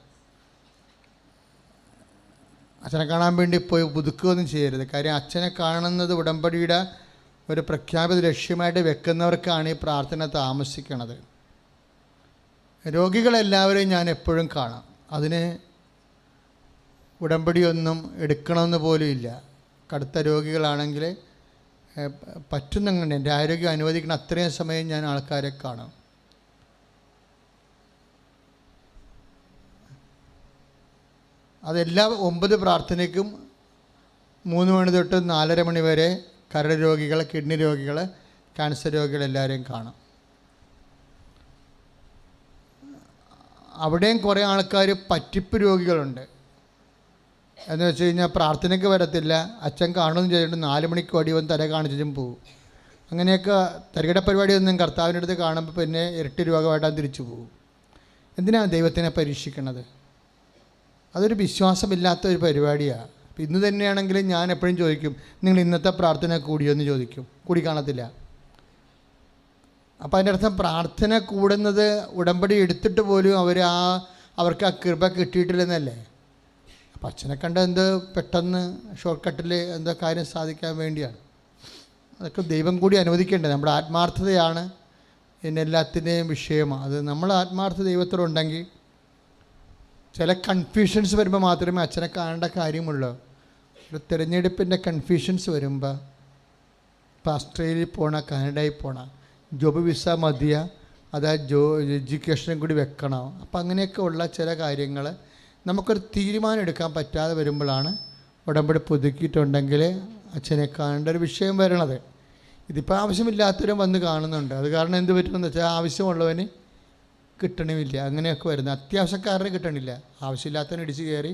S1: അച്ഛനെ കാണാൻ വേണ്ടി പോയി പുതുക്കുകയൊന്നും ചെയ്യരുത്. കാര്യം അച്ഛനെ കാണുന്നത് ഉടമ്പടിയുടെ ഒരു പ്രഖ്യാപിത ലക്ഷ്യമായിട്ട് വെക്കുന്നവർക്കാണ് ഈ പ്രാർത്ഥന താമസിക്കണത്. രോഗികളെല്ലാവരെയും ഞാൻ എപ്പോഴും കാണാം. അതിന് ഉടമ്പടിയൊന്നും എടുക്കണമെന്ന് പോലും ഇല്ല. കടുത്ത രോഗികളാണെങ്കിൽ പറ്റുന്നുണ്ട്, എൻ്റെ ആരോഗ്യം അനുവദിക്കുന്ന അത്രയും സമയം ഞാൻ ആൾക്കാരെ കാണും. അതെല്ലാ 9 പ്രാർത്ഥനയ്ക്കും 3 മണി തൊട്ട് 4:30 മണി വരെ കരൾ രോഗികൾ, കിഡ്നി രോഗികൾ, ക്യാൻസർ രോഗികൾ എല്ലാവരെയും കാണും. അവിടെയും കുറേ ആൾക്കാർ പറ്റിപ്പ് രോഗികളുണ്ട്. എന്ന് വെച്ച് കഴിഞ്ഞാൽ പ്രാർത്ഥനയ്ക്ക് വരത്തില്ല, അച്ഛൻ കാണുമെന്ന് ചെയ്തിട്ട് 4 മണിക്ക് ഓടി വന്ന് തല കാണിച്ചും പോകും. അങ്ങനെയൊക്കെ തരികിട പരിപാടിയൊന്നും കർത്താവിൻ്റെ അടുത്ത് കാണുമ്പോൾ പിന്നെ ഇരട്ടി രോഗമായിട്ടാണ് തിരിച്ചു പോകും. എന്തിനാണ് ദൈവത്തിനെ പരീക്ഷിക്കണത്? അതൊരു വിശ്വാസമില്ലാത്ത ഒരു പരിപാടിയാണ്. ഇന്ന് തന്നെയാണെങ്കിൽ ഞാൻ എപ്പോഴും ചോദിക്കും, നിങ്ങൾ ഇന്നത്തെ പ്രാർത്ഥന കൂടിയോ എന്ന് ചോദിക്കും. കൂടി കാണത്തില്ല. അപ്പോൾ അതിൻ്റെ അർത്ഥം പ്രാർത്ഥന കൂടുന്നത് ഉടമ്പടി എടുത്തിട്ട് പോലും അവർക്ക് ആ കൃപ കിട്ടിയിട്ടില്ലെന്നല്ലേ. അപ്പം അച്ഛനെ കണ്ട എന്ത് പെട്ടെന്ന് ഷോർട്ട് കട്ടിൽ എന്തോ കാര്യം സാധിക്കാൻ വേണ്ടിയാണ്. അതൊക്കെ ദൈവം കൂടി അനുവദിക്കേണ്ടത്. നമ്മുടെ ആത്മാർത്ഥതയാണ് ഇതിനെല്ലാത്തിൻ്റെയും വിഷയമാണ്. അത് നമ്മൾ ആത്മാർത്ഥ ദൈവത്തോടുണ്ടെങ്കിൽ ചില കൺഫ്യൂഷൻസ് വരുമ്പോൾ മാത്രമേ അച്ഛനെ കാണേണ്ട കാര്യമുള്ളൂ. ഒരു തിരഞ്ഞെടുപ്പിൻ്റെ കൺഫ്യൂഷൻസ് വരുമ്പോൾ ഇപ്പോൾ ഓസ്ട്രേലിയയിൽ പോകണ, കാനഡയിൽ പോകണം, ജോബ് വിസ മതിയ, അതാ എഡ്യൂക്കേഷനും കൂടി വെക്കണം. അപ്പം അങ്ങനെയൊക്കെ ഉള്ള ചില കാര്യങ്ങൾ നമുക്കൊരു തീരുമാനം എടുക്കാൻ പറ്റാതെ വരുമ്പോഴാണ് ഉടമ്പടി പുതുക്കിയിട്ടുണ്ടെങ്കിൽ അച്ഛനെ കാണേണ്ട ഒരു വിഷയം വരണത്. ഇതിപ്പോൾ ആവശ്യമില്ലാത്തവരും വന്ന് കാണുന്നുണ്ട്. അത് കാരണം എന്ത് പറ്റുമെന്ന് വെച്ചാൽ ആവശ്യമുള്ളവന് കിട്ടണമില്ല. അങ്ങനെയൊക്കെ വരുന്നത്. അത്യാവശ്യക്കാരനെ കിട്ടണില്ല, ആവശ്യമില്ലാത്തവന് ഇടിച്ച് കയറി.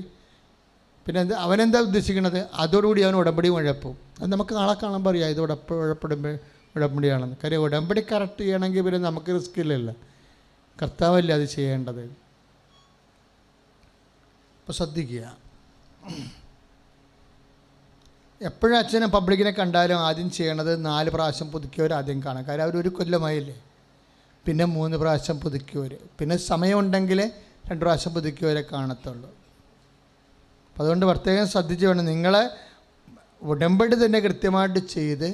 S1: പിന്നെ അവനെന്താ ഉദ്ദേശിക്കണത്? അതോടുകൂടി അവൻ ഉടമ്പടി ഉഴപ്പും. അത് നമുക്ക് ആളെ കാണുമ്പോൾ അറിയാം ഇത് ഉടമ്പടിയാണെന്ന്. കാര്യം ഉടമ്പടി കറക്റ്റ് ചെയ്യണമെങ്കിൽ പിന്നെ നമുക്ക് റിസ്ക് ഇല്ലല്ലോ, കർത്താവല്ലേ അത് ചെയ്യേണ്ടത്. അപ്പോൾ ശ്രദ്ധിക്കുക, എപ്പോഴും അച്ഛനെ പബ്ലിക്കിനെ കണ്ടാലും ആദ്യം ചെയ്യണത് 4 പ്രാവശ്യം പുതുക്കിയവർ ആദ്യം കാണാം. കാര്യം അവർ 1 കൊല്ലമായില്ലേ. പിന്നെ 3 പ്രാവശ്യം പുതുക്കിയവർ, പിന്നെ സമയമുണ്ടെങ്കിൽ 2 പ്രാവശ്യം പുതുക്കിയവരെ കാണത്തുള്ളൂ. അപ്പം അതുകൊണ്ട് പ്രത്യേകം ശ്രദ്ധിച്ച് വേണം. നിങ്ങളെ ഉടമ്പടി തന്നെ കൃത്യമായിട്ട് ചെയ്ത്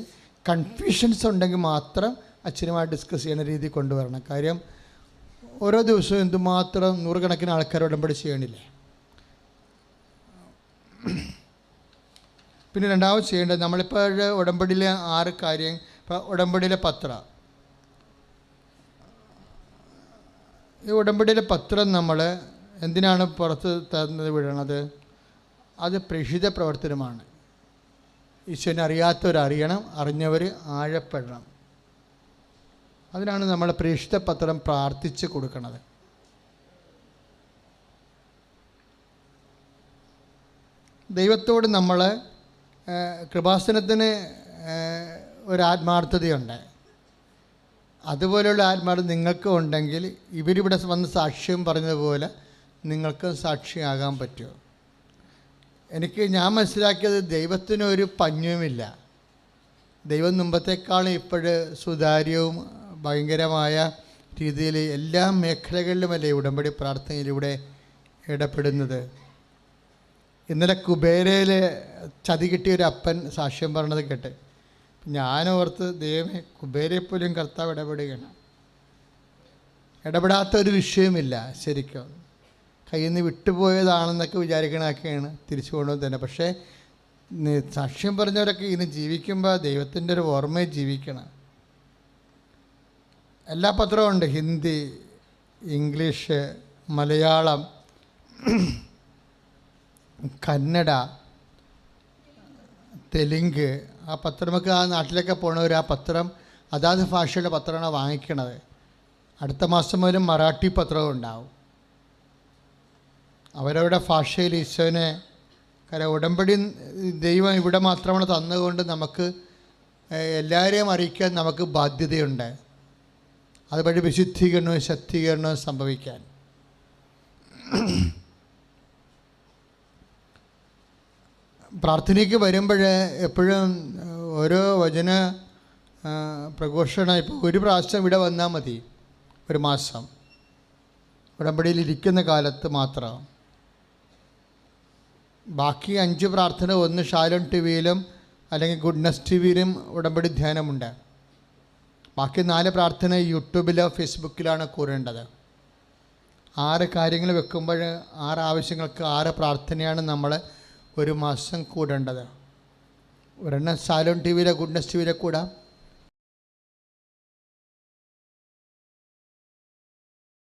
S1: കൺഫ്യൂഷൻസ് ഉണ്ടെങ്കിൽ മാത്രം അച്ഛനുമായി ഡിസ്കസ് ചെയ്യുന്ന രീതി കൊണ്ടുവരണം. കാര്യം ഓരോ ദിവസവും എന്തുമാത്രം 100 കണക്കിന് ആൾക്കാർ ഉടമ്പടി ചെയ്യണില്ലേ. പിന്നെ രണ്ടാമത് ചെയ്യേണ്ടത്, നമ്മളിപ്പോൾ ഉടമ്പടിയിലെ 6 കാര്യം. ഇപ്പോൾ ഉടമ്പടിയിലെ പത്രം, ഈ ഉടമ്പടിയിലെ പത്രം നമ്മൾ എന്തിനാണ് പുറത്ത് തന്നത് വിടണത്? അത് പ്രേക്ഷിത പ്രവർത്തനമാണ്. ഈശോനെ അറിയാത്തവരറിയണം, അറിഞ്ഞവർ ആഴപ്പെടണം. അതിനാണ് നമ്മൾ പ്രേക്ഷിത പത്രം പ്രാർത്ഥിച്ച് കൊടുക്കുന്നത്. ദൈവത്തോട് നമ്മൾ കൃപാസനത്തിന് ഒരാത്മാർത്ഥതയുണ്ട്. അതുപോലെയുള്ള ആത്മാർത്ഥത നിങ്ങൾക്കും ഉണ്ടെങ്കിൽ ഇവരിവിടെ വന്ന് സാക്ഷ്യം പറഞ്ഞതുപോലെ നിങ്ങൾക്ക് സാക്ഷിയാകാൻ പറ്റുമോ? ഞാൻ മനസ്സിലാക്കിയത് ദൈവത്തിനൊരു പഞ്ഞവുമില്ല. ദൈവം മുമ്പത്തേക്കാളും ഇപ്പോഴ് സുതാര്യവും ഭയങ്കരമായ രീതിയിൽ എല്ലാ മേഖലകളിലുമല്ലേ ഉടമ്പടി പ്രാർത്ഥനയിലൂടെ ഇടപെടുന്നത്. ഇന്നലെ കുബേരയിൽ ചതി കിട്ടിയൊരു അപ്പൻ സാക്ഷ്യം പറഞ്ഞത് കേട്ട് ഞാനോർത്ത്, ദൈവമേ, കുബേരയെപ്പോലും കർത്താവ് ഇടപെടുകയാണ്. ഇടപെടാത്തൊരു വിഷയമില്ല. ശരിക്കും കയ്യിൽ നിന്ന് വിട്ടുപോയതാണെന്നൊക്കെ വിചാരിക്കണമൊക്കെയാണ് തിരിച്ചു കൊണ്ടുവന്ന് തന്നെ. പക്ഷേ സാക്ഷ്യം പറഞ്ഞവരൊക്കെ ഇനി ജീവിക്കുമ്പോൾ ദൈവത്തിൻ്റെ ഒരു ഓർമ്മയെ ജീവിക്കണം. എല്ലാ പത്രവും ഉണ്ട്, ഹിന്ദി, ഇംഗ്ലീഷ്, മലയാളം, കന്നഡ, തെലുങ്ക്. ആ പത്രമൊക്കെ ആ നാട്ടിലൊക്കെ പോണവർ ആ പത്രം അതാത് ഭാഷയുടെ പത്രമാണ് വാങ്ങിക്കണത്. അടുത്ത മാസം മുതൽ മറാഠി പത്രവും ഉണ്ടാവും. അവരവരുടെ ഭാഷയിൽ ഈശോനെ കാരണം ഉടമ്പടി ദൈവം ഇവിടെ മാത്രമാണ് തന്നുകൊണ്ട് നമുക്ക് എല്ലാവരെയും അറിയിക്കാൻ നമുക്ക് ബാധ്യതയുണ്ട്. അതുവഴി വിശുദ്ധീകരണവും ശക്തീകരണവും സംഭവിക്കാൻ. പ്രാർത്ഥനയ്ക്ക് വരുമ്പോൾ എപ്പോഴും ഓരോ വചന പ്രഘോഷണം, ഇപ്പോൾ ഒരു പ്രാവശ്യം ഇവിടെ വന്നാൽ മതി, ഒരു മാസം ഉടമ്പടിയിൽ ഇരിക്കുന്ന കാലത്ത് മാത്രം. ബാക്കി 5 പ്രാർത്ഥന, ഒന്ന് ഷാലോം ടി വിയിലും അല്ലെങ്കിൽ ഗുഡ്നസ് ടി വിയിലും ഉടമ്പടി ധ്യാനമുണ്ട്. ബാക്കി 4 പ്രാർത്ഥന യൂട്യൂബിലോ ഫേസ്ബുക്കിലാണ് കൂടേണ്ടത്. 6 കാര്യങ്ങൾ വെക്കുമ്പോൾ 6 ആവശ്യങ്ങൾക്ക് 6 പ്രാർത്ഥനയാണ് നമ്മൾ ഒരു മാസം കൂടേണ്ടത്. ഒരെണ്ണം ഷാലോം ടി വിയിലെ ഗുഡ്നസ് ടി വിയിലെ കൂടാം,